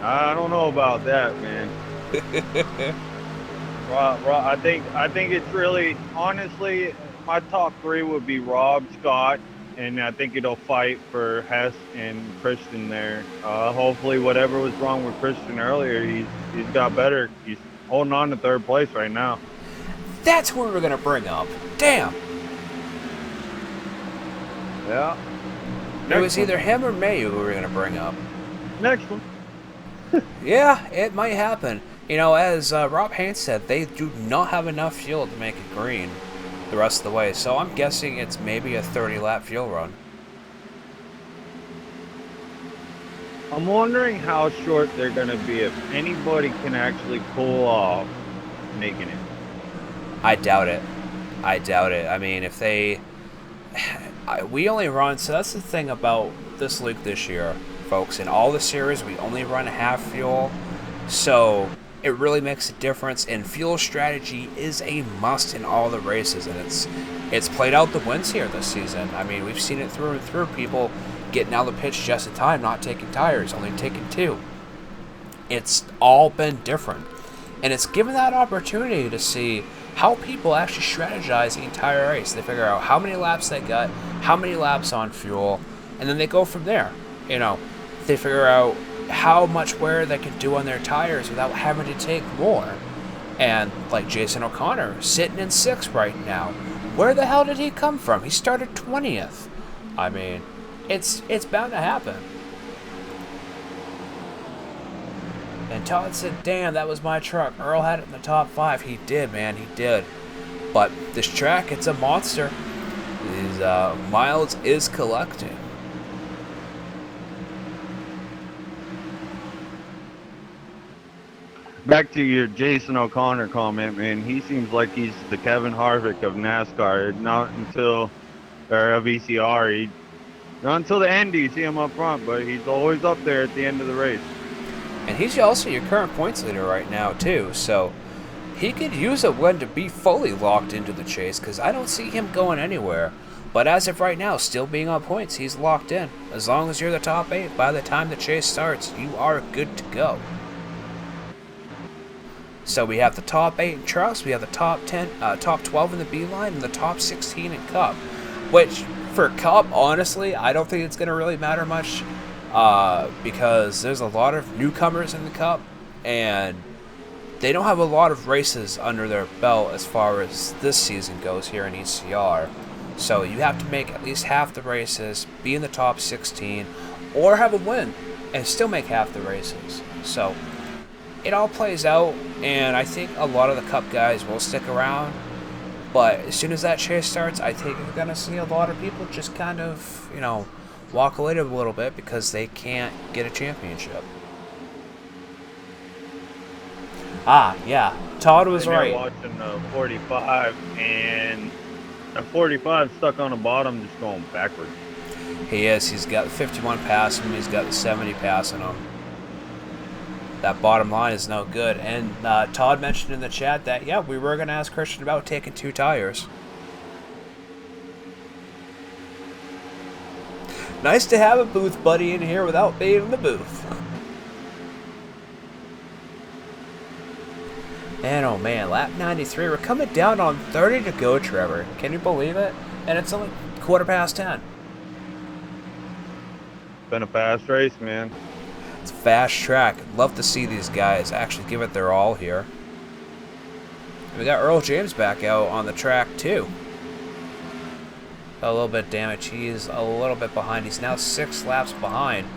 Speaker 3: I don't know about that, man. I think it's really, honestly, my top 3 would be Rob, Scott, and I think it'll fight for Hess and Christian there. Hopefully, whatever was wrong with Christian earlier, he's got better. He's holding on to 3rd place right now.
Speaker 2: That's what we were going to bring up. Damn.
Speaker 3: Yeah.
Speaker 2: It was either him or Mayu we were going to bring up.
Speaker 3: Next one.
Speaker 2: Yeah, it might happen. You know, as Rob Haynes said, they do not have enough fuel to make it green the rest of the way, so I'm guessing it's maybe a 30-lap fuel run.
Speaker 3: I'm wondering how short they're going to be if anybody can actually pull off making it.
Speaker 2: I doubt it. I mean, if they... we only run... So that's the thing about this league this year, folks. In all the series, we only run half fuel. So it really makes a difference. And fuel strategy is a must in all the races. And it's played out the wins here this season. I mean, we've seen it through and through. People getting out of the pitch just in time, not taking tires, only taking 2. It's all been different. And it's given that opportunity to see how people actually strategize the entire race. They figure out how many laps they got, how many laps on fuel, and then they go from there. You know, they figure out how much wear they can do on their tires without having to take more. And like Jason O'Connor, sitting in 6th right now. Where the hell did he come from? He started 20th. I mean, it's bound to happen. And Todd said, damn, that was my truck. Earl had it in the top 5. He did, man, he did. But this track, it's a monster. His miles is collecting.
Speaker 3: Back to your Jason O'Connor comment, man. He seems like he's the Kevin Harvick of NASCAR. Not until, or of ECR, not until the end do you see him up front, but he's always up there at the end of the race.
Speaker 2: And he's also your current points leader right now, too. So he could use a win to be fully locked into the chase, because I don't see him going anywhere. But as of right now, still being on points, he's locked in. As long as you're the top 8, by the time the chase starts, you are good to go. So we have the top 8 in trucks, we have the top 12 in the B line, and the top 16 in Cup. Which, for Cup, honestly, I don't think it's going to really matter much. Because there's a lot of newcomers in the Cup, and they don't have a lot of races under their belt as far as this season goes here in ECR. So you have to make at least half the races, be in the top 16, or have a win, and still make half the races. So it all plays out, and I think a lot of the Cup guys will stick around. But as soon as that chase starts, I think we're going to see a lot of people just kind of, you know, walk away a little bit because they can't get a championship. Ah, yeah. Todd was
Speaker 3: And they're
Speaker 2: right.
Speaker 3: watching the 45, and the 45 stuck on the bottom, just going backwards.
Speaker 2: He is. He's got the 51 passing him. He's got the 70 passing him. That bottom line is no good. And Todd mentioned in the chat that, yeah, we were going to ask Christian about taking 2 tires. Nice to have a booth buddy in here without being in the booth. And oh man, lap 93. We're coming down on 30 to go, Trevor. Can you believe it? And it's only 10:15.
Speaker 3: Been a fast race, man.
Speaker 2: It's a fast track. Love to see these guys actually give it their all here. We got Earl James back out on the track too. A little bit damage. He's a little bit behind. He's now 6 laps behind,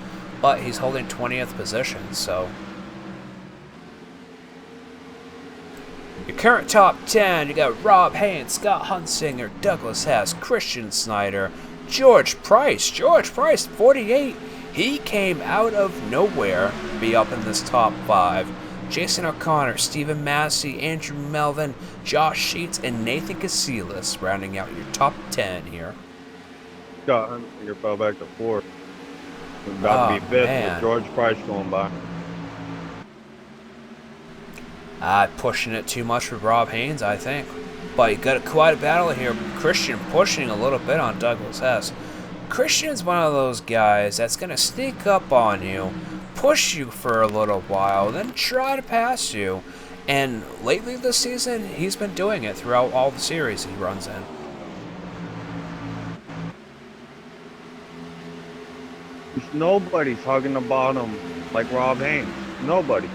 Speaker 2: but he's holding 20th position, so. Your current top 10, you got Rob Haynes, Scott Hunsinger, Douglas Hess, Christian Snyder, George Price. George Price, 48. He came out of nowhere to be up in this top 5. Jason O'Connor, Stephen Massey, Andrew Melvin, Josh Sheets, and Nathan Casillas rounding out your top 10 here.
Speaker 3: Scott Hunsinger fell back to 4th. About to be 5th
Speaker 2: man.
Speaker 3: with George Price going by.
Speaker 2: Pushing it too much with Rob Haynes, I think. But you got quite a battle here. Christian pushing a little bit on Douglas Hess. Christian's one of those guys that's going to sneak up on you, push you for a little while, then try to pass you. And lately this season, he's been doing it throughout all the series he runs in.
Speaker 3: Nobody's hugging the bottom like Rob Haynes. Nobody.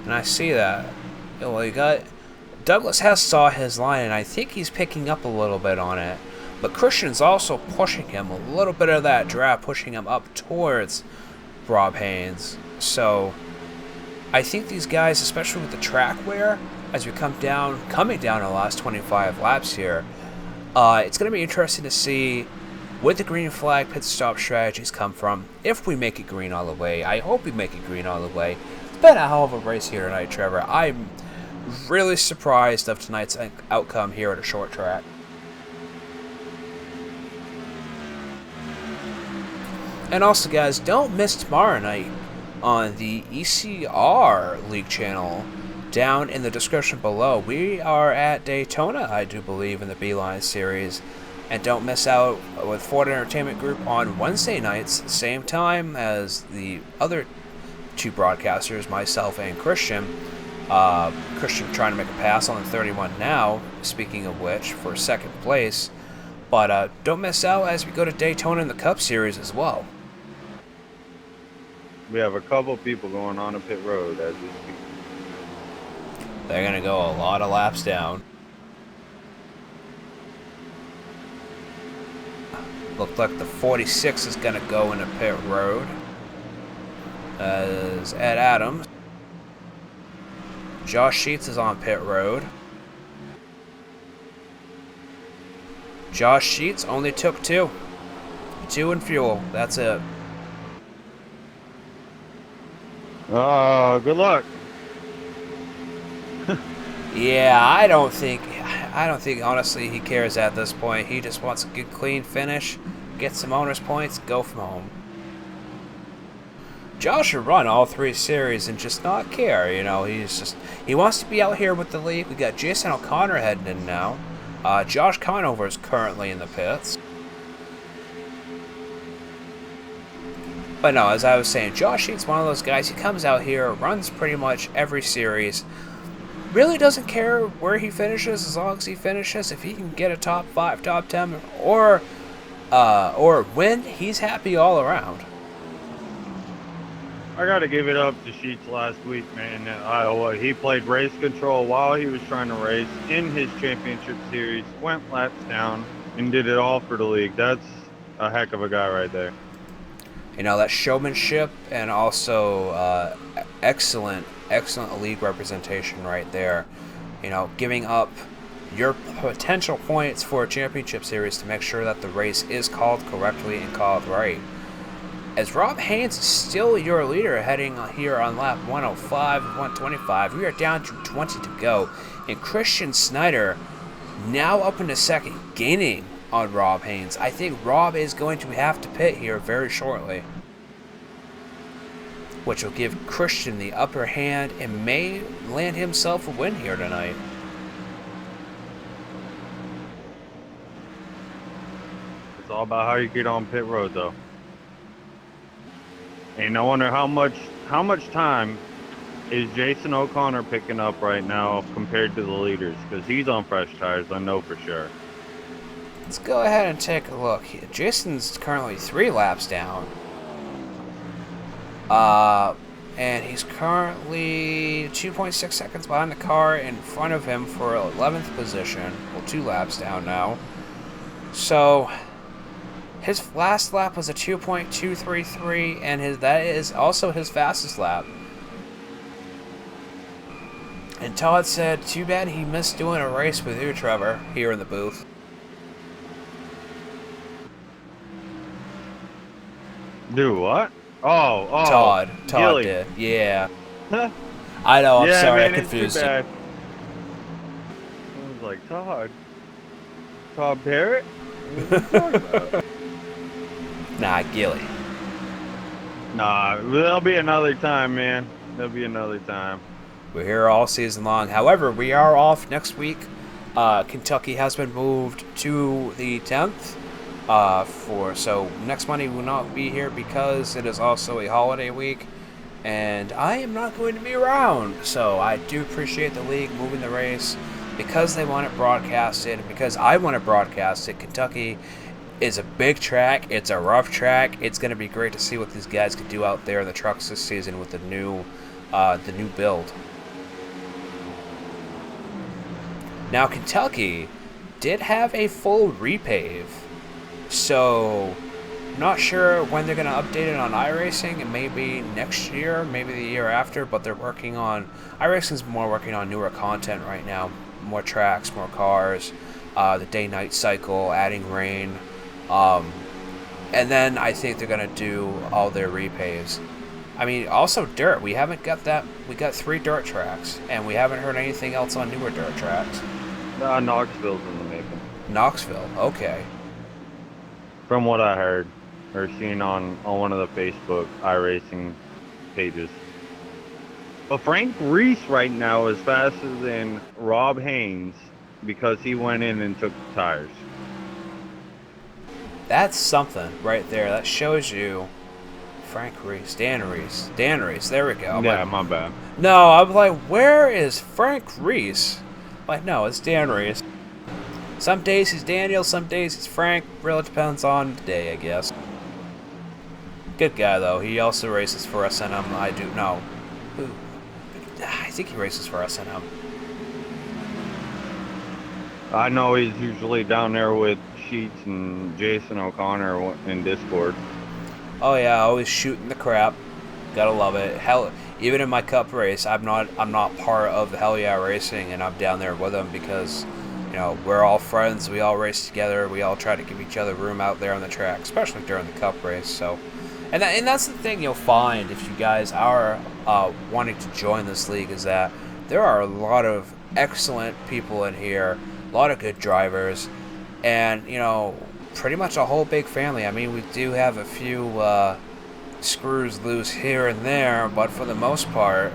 Speaker 2: And I see that. Well, you got Douglas Hess saw his line, and I think he's picking up a little bit on it. But Christian's also pushing him a little bit of that draft, pushing him up towards Rob Haynes. So I think these guys, especially with the track wear, as we coming down the last 25 laps here, it's going to be interesting to see where the green flag pit stop strategies come from. If we make it green all the way, I hope we make it green all the way. It's been a hell of a race here tonight, Trevor. I'm really surprised of tonight's outcome here at a short track. And also, guys, don't miss tomorrow night on the ECR League channel. Down in the description below, we are at Daytona, I do believe, in the Beeline series. And don't miss out with Ford Entertainment Group on Wednesday nights, same time as the other 2 broadcasters, myself and Christian. Christian trying to make a pass on the 31 now, speaking of which, for 2nd place. But don't miss out as we go to Daytona in the Cup Series as well.
Speaker 3: We have a couple people going on a pit road as we speak.
Speaker 2: They're going to go a lot of laps down. Looks like the 46 is going to go into pit road. As Ed Adams. Josh Sheets is on pit road. Josh Sheets only took 2. 2 in fuel. That's it.
Speaker 3: Oh, good luck.
Speaker 2: Yeah, I don't think honestly he cares at this point. He just wants a good clean finish, get some owner's points, go from home. Josh should run all 3 series and just not care, you know. He wants to be out here with the league. We got Jason O'Connor heading in now. Josh Conover is currently in the pits. But no, as I was saying, Josh Sheets one of those guys. He comes out here, runs pretty much every series. Really doesn't care where he finishes as long as he finishes. If he can get a top 5, top 10, or win, he's happy all around.
Speaker 3: I got to give it up to Sheets last week, man. Iowa, he played race control while he was trying to race in his championship series, went laps down, and did it all for the league. That's a heck of a guy right there.
Speaker 2: You know, that showmanship and also excellent league representation right there. You know, giving up your potential points for a championship series to make sure that the race is called correctly and called right. as Rob Haynes is still your leader heading here on lap 105 and 125. We are down to 20 to go. And Christian Snyder now up into second, gaining on Rob Haynes. I think Rob is going to have to pit here very shortly, which will give Christian the upper hand and may land himself a win here tonight.
Speaker 3: It's all about how you get on pit road, though. And I wonder how much time is Jason O'Connor picking up right now compared to the leaders? Because he's on fresh tires, I know for sure.
Speaker 2: Let's go ahead and take a look. Jason's currently 3 laps down. And he's currently 2.6 seconds behind the car in front of him for 11th position. Well, 2 laps down now. So his last lap was a 2.233, and that is also his fastest lap. And Todd said, too bad he missed doing a race with you, Trevor, here in the booth.
Speaker 3: Do what? Oh.
Speaker 2: Todd
Speaker 3: Gilly.
Speaker 2: did, yeah. I know, I'm sorry,
Speaker 3: man,
Speaker 2: I confused
Speaker 3: it's too
Speaker 2: you.
Speaker 3: bad. I was like, Todd Barrett? What are you talking about?
Speaker 2: Nah, Gilly.
Speaker 3: Nah, there'll be another time, man. There'll be another time.
Speaker 2: We're here all season long. However, we are off next week. Kentucky has been moved to the 10th. So next Monday we will not be here because it is also a holiday week. And I am not going to be around. So I do appreciate the league moving the race because they want it broadcasted. And because I want it broadcasted. Kentucky is a big track. It's a rough track. It's going to be great to see what these guys can do out there in the trucks this season with the new build. Now, Kentucky did have a full repave, so not sure when they're going to update it on iRacing. It may be next year, maybe the year after, but they're working on... iRacing's more working on newer content right now. More tracks, more cars, the day-night cycle, adding rain. And then I think they're going to do all their repaves. I mean, also dirt. We haven't got that. We got 3 dirt tracks, and we haven't heard anything else on newer dirt tracks.
Speaker 3: Knoxville's in the making.
Speaker 2: Knoxville, okay.
Speaker 3: From what I heard, or seen on one of the Facebook iRacing pages. But Frank Reese right now is faster than Rob Haynes because he went in and took the tires.
Speaker 2: That's something right there. That shows you Frank Reese, Dan Reese, there we go.
Speaker 3: Yeah, my bad.
Speaker 2: No, I'm like, where is Frank Reese? Like, no, it's Dan Reese. Some days he's Daniel, some days he's Frank. Really depends on the day, I guess. Good guy, though. He also races for SNM. I do know. I think he races for SNM.
Speaker 3: I know he's usually down there with Sheets and Jason O'Connor in Discord.
Speaker 2: Oh yeah, always shooting the crap. Gotta love it. Hell, even in my cup race, I'm not part of the Hell Yeah Racing, and I'm down there with them because, you know, we're all friends. We all race together. We all try to give each other room out there on the track, especially during the cup race. So, and that's the thing you'll find if you guys are wanting to join this league is that there are a lot of excellent people in here, a lot of good drivers, and you know, pretty much a whole big family. I mean, we do have a few screws loose here and there, but for the most part,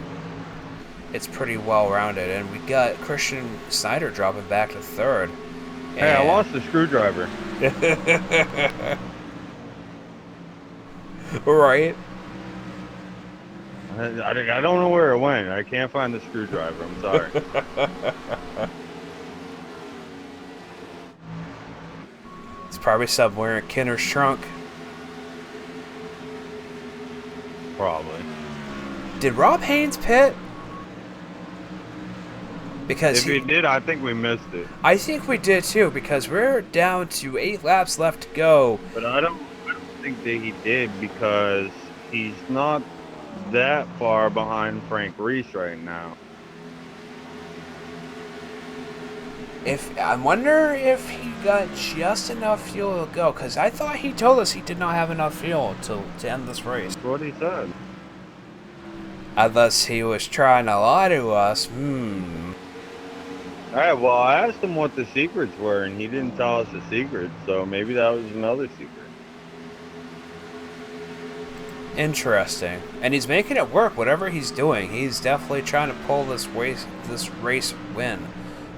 Speaker 2: it's pretty well rounded. And we got Christian Snyder dropping back to 3rd.
Speaker 3: Hey, I lost the screwdriver.
Speaker 2: Right.
Speaker 3: I don't know where it went. I can't find the screwdriver. I'm sorry.
Speaker 2: It's probably somewhere in Kinner's trunk.
Speaker 3: Probably.
Speaker 2: Did Rob Haynes pit? Because
Speaker 3: if he did, I think we missed it.
Speaker 2: I think we did too, because we're down to 8 laps left to go.
Speaker 3: But I don't think that he did because he's not that far behind Frank Reese right now.
Speaker 2: I wonder if he got just enough fuel to go, because I thought he told us he did not have enough fuel to end this race.
Speaker 3: That's what he said.
Speaker 2: Unless he was trying to lie to us.
Speaker 3: Alright, well, I asked him what the secrets were, and he didn't tell us the secrets, so maybe that was another secret.
Speaker 2: Interesting. And he's making it work, whatever he's doing. He's definitely trying to pull this race win.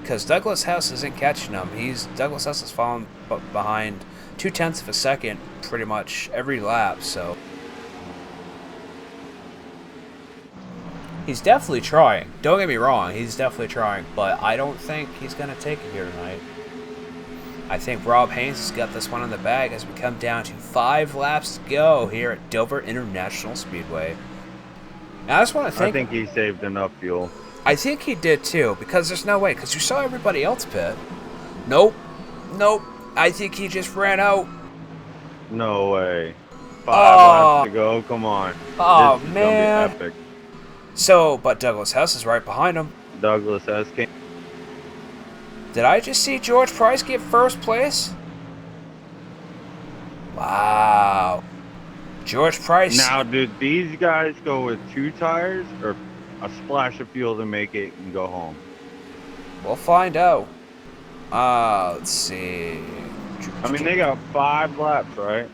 Speaker 2: Because Douglas Hess isn't catching him. Douglas Hess is falling behind 0.2 of a second pretty much every lap, so he's definitely trying. Don't get me wrong, he's definitely trying, but I don't think he's going to take it here tonight. I think Rob Haynes has got this one in the bag as we come down to 5 laps to go here at Dover International Speedway. Now, I just want to
Speaker 3: I think he saved enough fuel.
Speaker 2: I think he did too, because there's no way, because you saw everybody else pit. Nope. I think he just ran out.
Speaker 3: No way. 5 laps to go, come on.
Speaker 2: Oh,
Speaker 3: this is
Speaker 2: man.
Speaker 3: gonna be epic.
Speaker 2: So, but Douglas Hess is right behind him.
Speaker 3: Douglas Hess came.
Speaker 2: Did I just see George Price get first place? Wow. George Price.
Speaker 3: Now, did these guys go with 2 tires or a splash of fuel to make it and go home?
Speaker 2: We'll find out. Let's see.
Speaker 3: I mean, they got 5 laps, right?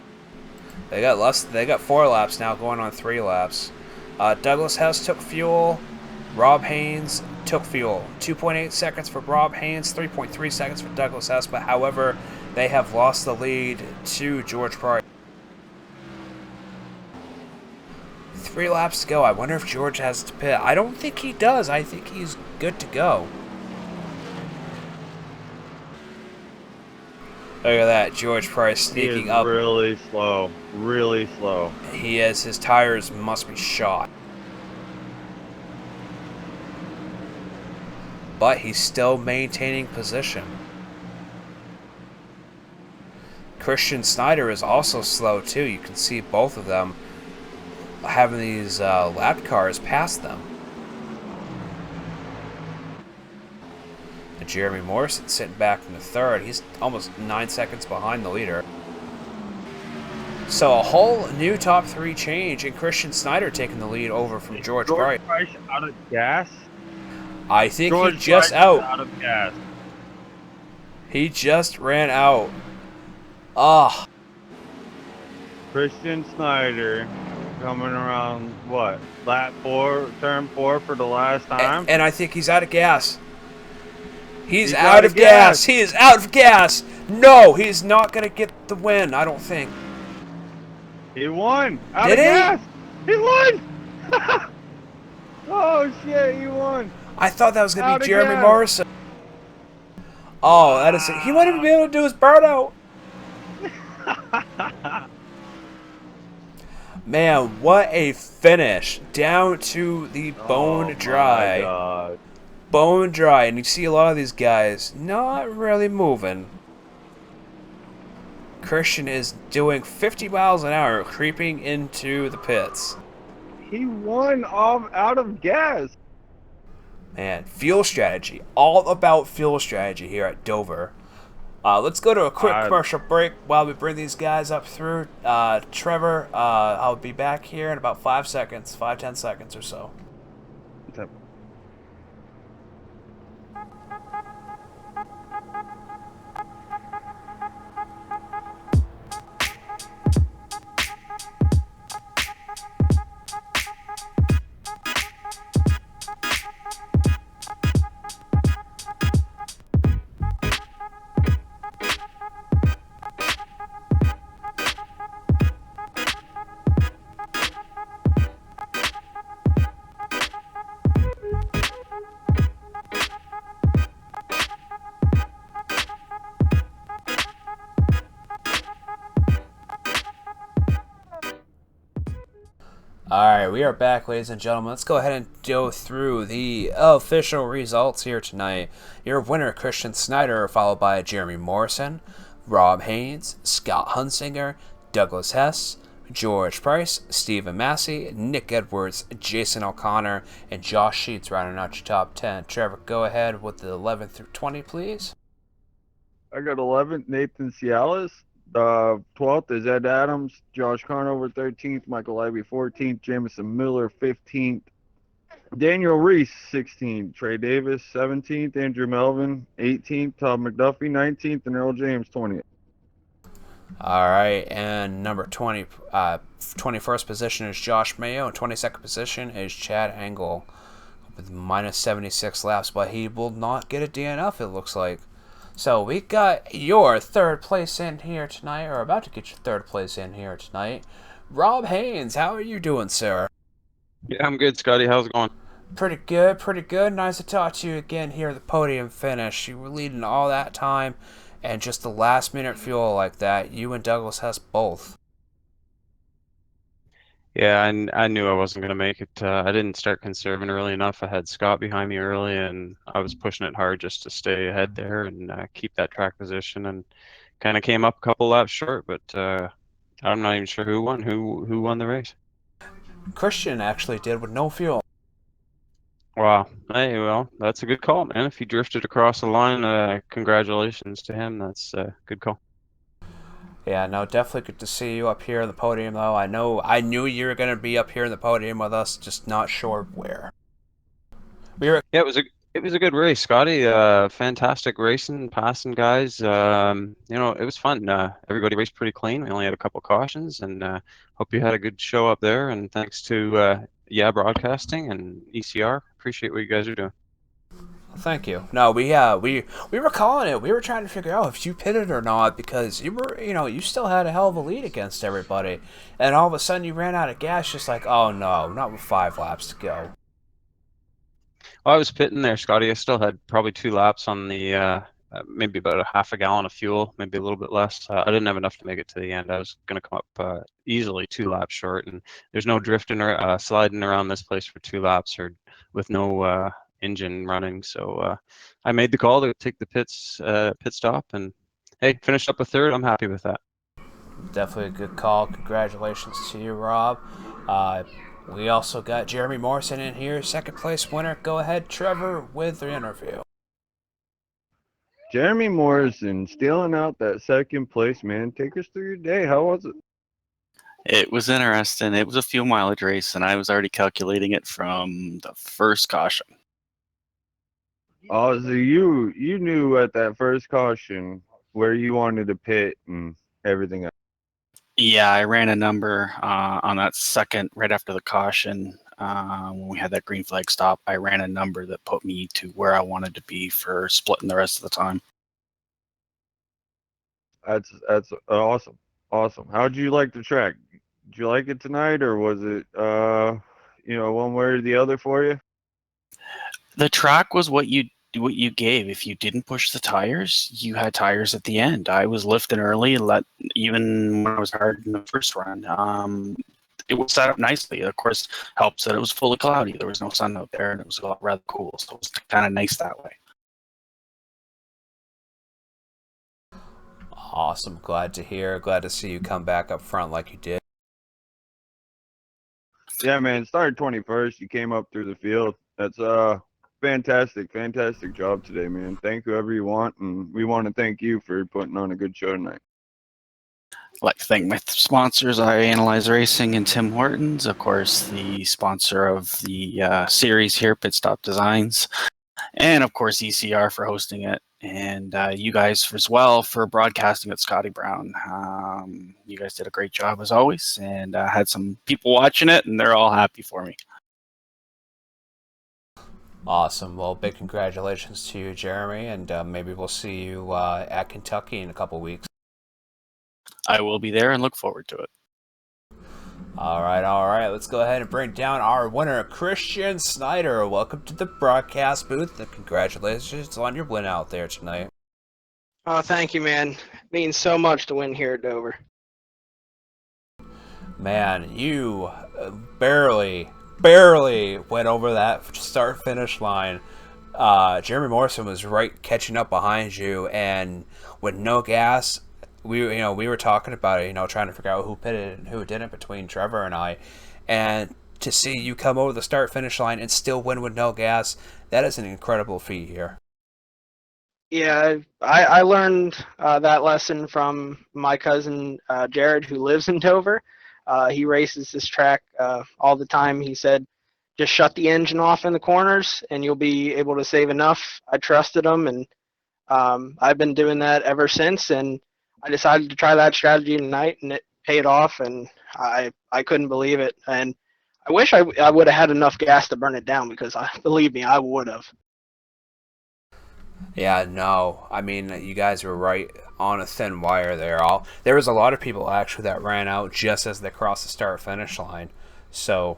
Speaker 2: They got 4 laps now, going on 3 laps. Douglas Hess took fuel. Rob Haynes took fuel. 2.8 seconds for Rob Haynes, 3.3 seconds for Douglas Hess, but however, they have lost the lead to George Price. 3 laps to go. I wonder if George has to pit. I don't think he does. I think he's good to go. Look at that, George Price sneaking up.
Speaker 3: Really slow. Really slow.
Speaker 2: He is. His tires must be shot. But he's still maintaining position. Christian Snyder is also slow too. You can see both of them having these lap cars past them. And Jeremy Morrison sitting back in the third. He's almost 9 seconds behind the leader. So a whole new top 3 change, and Christian Snyder taking the lead over from George Price.
Speaker 3: Price out of gas?
Speaker 2: I think
Speaker 3: George
Speaker 2: he just
Speaker 3: Price
Speaker 2: out.
Speaker 3: is out of gas.
Speaker 2: He just ran out. Ah.
Speaker 3: Christian Snyder coming around, what, lap 4, turn 4 for the last time?
Speaker 2: And I think he's out of gas. He's out of gas. He is out of gas. No, he's not going to get the win, I don't think.
Speaker 3: He won. Out
Speaker 2: Did
Speaker 3: of
Speaker 2: he?
Speaker 3: gas. He won. Oh, shit, he won.
Speaker 2: I thought that was going to
Speaker 3: Out
Speaker 2: be
Speaker 3: of
Speaker 2: Jeremy
Speaker 3: gas.
Speaker 2: Morrison. Oh, that is it. He wouldn't even be able to do his burnout. Man, what a finish. Down to the bone dry.
Speaker 3: My God.
Speaker 2: Bone dry. And you see a lot of these guys not really moving. Christian is doing 50 miles an hour, creeping into the pits.
Speaker 3: He won out of gas.
Speaker 2: Man, fuel strategy. All about fuel strategy here at Dover. Let's go to a quick commercial break while we bring these guys up through. Trevor, I'll be back here in about 5 seconds, 5-10 seconds or so. Alright, we are back, ladies and gentlemen. Let's go ahead and go through the official results here tonight. Your winner, Christian Snyder, followed by Jeremy Morrison, Rob Haynes, Scott Hunsinger, Douglas Hess, George Price, Stephen Massey, Nick Edwards, Jason O'Connor, and Josh Sheets rounding out your top 10. Trevor, go ahead with the 11 through 20, please.
Speaker 3: I got 11th, Nathan Cialis. 12th is Ed Adams. Josh Carnover 13th. Michael Ivey 14th. Jamison Miller 15th. Daniel Reese 16th. Trey Davis 17th. Andrew Melvin 18th. Todd McDuffie 19th. And Earl James 20th.
Speaker 2: All right, and number 20, 21st position is Josh Mayo, and 22nd position is Chad Engel with minus 76 laps, but he will not get a DNF, it looks like. So we got your third place in here tonight, or about to get your third place in here tonight. Rob Haynes, how are you doing, sir?
Speaker 4: Yeah, I'm good, Scotty. How's it going?
Speaker 2: Pretty good, pretty good. Nice to talk to you again here at the podium finish. You were leading all that time, and just the last minute fuel like that, you and Douglas Hess both.
Speaker 4: Yeah, I knew I wasn't going to make it. I didn't start conserving early enough. I had Scott behind me early, and I was pushing it hard just to stay ahead there and keep that track position. And kind of came up a couple laps short, but I'm not even sure who won. Who won the race?
Speaker 2: Christian actually did with no fuel.
Speaker 4: Wow. Hey, well, that's a good call, man. If he drifted across the line, congratulations to him. That's a good call.
Speaker 2: Yeah, no, definitely good to see you up here on the podium, though. I knew you were going to be up here in the podium with us, just not sure where.
Speaker 4: Yeah, it was a good race, Scotty. Fantastic racing, passing guys. It was fun. Everybody raced pretty clean. We only had a couple cautions, and hope you had a good show up there. And thanks to Broadcasting and ECR. Appreciate what you guys are doing.
Speaker 2: Thank you. No, we were calling it. We were trying to figure out if you pitted or not because you still had a hell of a lead against everybody, and all of a sudden you ran out of gas. Just like, oh no, not with 5 laps to go.
Speaker 4: Well, I was pitting there, Scotty. I still had probably 2 laps on the maybe about a half a gallon of fuel, maybe a little bit less. I didn't have enough to make it to the end. I was going to come up easily 2 laps short, and there's no drifting or sliding around this place for 2 laps or with no engine running. So I made the call to take the pit stop, and hey, finished up a third. I'm happy with that.
Speaker 2: Definitely a good call. Congratulations to you, Rob. We also got Jeremy Morrison in here, second place winner. Go ahead, Trevor, with the interview.
Speaker 3: Jeremy Morrison stealing out that second place, man. Take us through your day. How was it?
Speaker 5: It was interesting. It was a fuel mileage race, and I was already calculating it from the first caution.
Speaker 3: Oh, so you knew at that first caution where you wanted to pit and everything else.
Speaker 5: Yeah, I ran a number on that second, right after the caution, when we had that green flag stop. I ran a number that put me to where I wanted to be for splitting the rest of the time.
Speaker 3: That's awesome. Awesome. How'd you like the track? Did you like it tonight, or was it one way or the other for you?
Speaker 5: The track was what you gave. If you didn't push the tires, you had tires at the end. I was lifting early, even when I was hard in the first run. It was set up nicely. Of course, helps that it was fully cloudy. There was no sun out there, and it was rather cool. So it was kind of nice that way.
Speaker 2: Awesome. Glad to hear. Glad to see you come back up front like you did.
Speaker 3: Yeah, man. Started 21st. You came up through the field. That's fantastic job today, man. Thank whoever you want, and we want to thank you for putting on a good show tonight.
Speaker 5: I'd like to thank my sponsors, iAnalyze Racing and Tim Hortons. Of course, the sponsor of the series here, Pit Stop Designs. And, of course, ECR for hosting it. And you guys as well for broadcasting at Scotty Brown. You guys did a great job, as always. And I had some people watching it, and they're all happy for me.
Speaker 2: Awesome. Well, big congratulations to you, Jeremy. And maybe we'll see you at Kentucky in a couple weeks.
Speaker 5: I will be there and look forward to it.
Speaker 2: All right. Let's go ahead and bring down our winner, Christian Snyder. Welcome to the broadcast booth, and congratulations on your win out there tonight.
Speaker 6: Oh, thank you, man. It means so much to win here at Dover.
Speaker 2: Man, you barely went over that start-finish line. Jeremy Morrison was right catching up behind you, and with no gas, we were talking about it, trying to figure out who pitted and who didn't between Trevor and I, and to see you come over the start-finish line and still win with no gas, that is an incredible feat here.
Speaker 6: Yeah, I learned that lesson from my cousin Jared, who lives in Dover. He races this track all the time. He said, just shut the engine off in the corners and you'll be able to save enough. I trusted him, and I've been doing that ever since. And I decided to try that strategy tonight, and it paid off. And I couldn't believe it. And I wish I would have had enough gas to burn it down, because believe me, I would have.
Speaker 2: Yeah, no. I mean, you guys were right on a thin wire there. There was a lot of people actually that ran out just as they crossed the start finish line. So,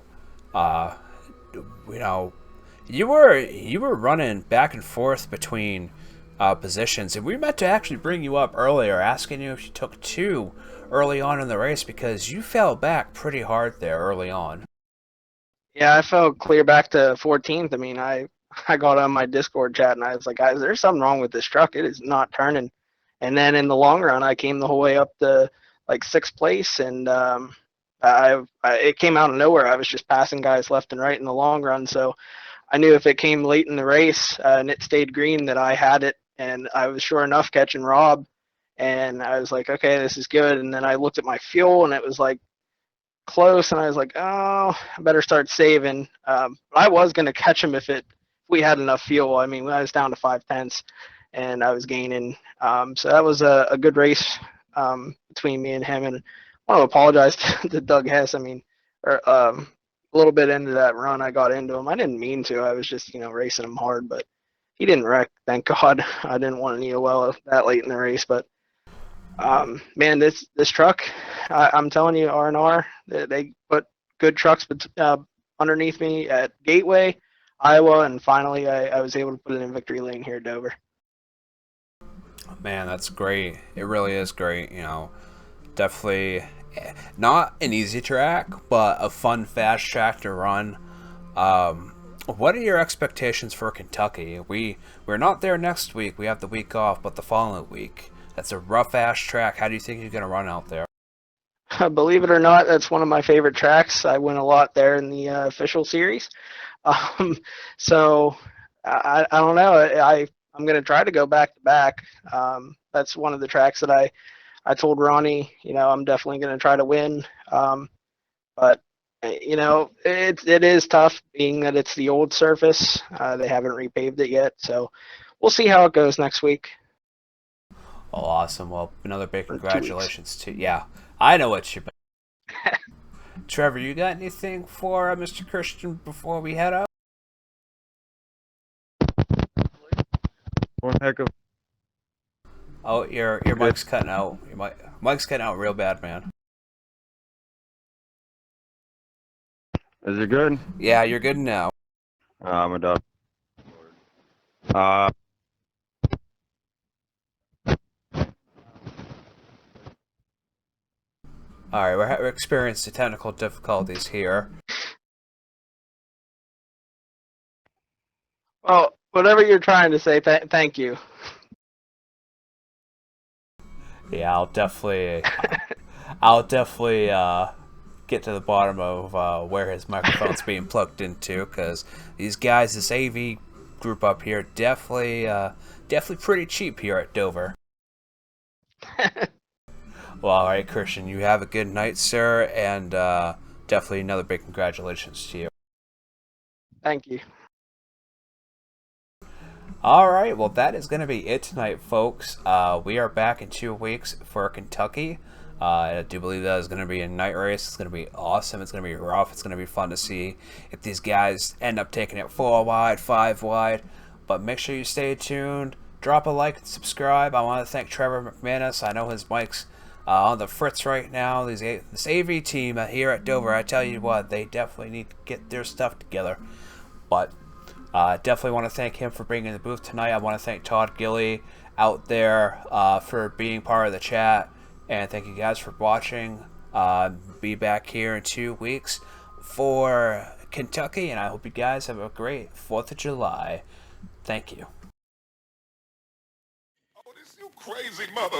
Speaker 2: uh, you know, you were running back and forth between positions, and we meant to actually bring you up earlier, asking you if you took two early on in the race because you fell back pretty hard there early on.
Speaker 6: Yeah, I fell clear back to 14th. I mean, I got on my Discord chat and I was like, guys, there's something wrong with this truck. It is not turning. And then in the long run, I came the whole way up to like sixth place, and it came out of nowhere. I was just passing guys left and right in the long run. So I knew if it came late in the race and it stayed green, that I had it. And I was sure enough catching Rob. And I was like, okay, this is good. And then I looked at my fuel and it was like close, and I was like, oh, I better start saving. I was gonna catch him if we had enough fuel. I mean, I was down to 5/10, and I was gaining. So that was a good race between me and him. And I want to apologize to Doug Hess. I mean, a little bit into that run, I got into him. I didn't mean to. I was just racing him hard, but he didn't wreck. Thank God. I didn't want to need a well that late in the race, but man, this truck, I'm telling you, R&R, they put good trucks underneath me at Gateway, Iowa, and finally I was able to put it in victory lane here at Dover.
Speaker 2: Man, that's great. It really is great. Definitely not an easy track, but a fun, fast track to run. What are your expectations for Kentucky? We're not there next week. We have the week off, but the following week. That's a rough ass track. How do you think you're gonna run out there?
Speaker 6: Believe it or not, that's one of my favorite tracks. I win a lot there in the official series. Um, so I don't know. I'm gonna try to go back to back. That's one of the tracks that I told Ronnie, I'm definitely gonna try to win. But it is tough, being that it's the old surface. They haven't repaved it yet, so we'll see how it goes next week.
Speaker 2: Oh, awesome. Well, another big
Speaker 6: Or 2 weeks.
Speaker 2: congratulations to yeah. I know what you. Trevor, you got anything for Mr. Christian before we head out?
Speaker 3: One heck of.
Speaker 2: Oh, your mic's cutting out. Your mic's cutting out real bad, man.
Speaker 3: Is it good?
Speaker 2: Yeah, you're good now.
Speaker 3: I'm a dog. Uh,
Speaker 2: All right, we're experiencing technical difficulties here.
Speaker 6: Well, whatever you're trying to say, thank you.
Speaker 2: Yeah, I'll definitely get to the bottom of where his microphone's being plugged into, because these guys, this AV group up here, definitely pretty cheap here at Dover. Well, all right, Christian, you have a good night, sir, and definitely another big congratulations to you.
Speaker 6: Thank you.
Speaker 2: All right, well, that is going to be it tonight, folks. We are back in 2 weeks for Kentucky. I do believe that is going to be a night race. It's going to be awesome. It's going to be rough. It's going to be fun to see if these guys end up taking it 4 wide, 5 wide. But make sure you stay tuned. Drop a like and subscribe. I want to thank Trevor McManus. I know his mic's on the fritz right now. This AV team here at Dover, I tell you what, they definitely need to get their stuff together. But definitely want to thank him for being in the booth tonight. I want to thank Todd Gilly out there for being part of the chat. And thank you guys for watching. Be back here in 2 weeks for Kentucky. And I hope you guys have a great 4th of July. Thank you.
Speaker 7: Oh, this you crazy mother.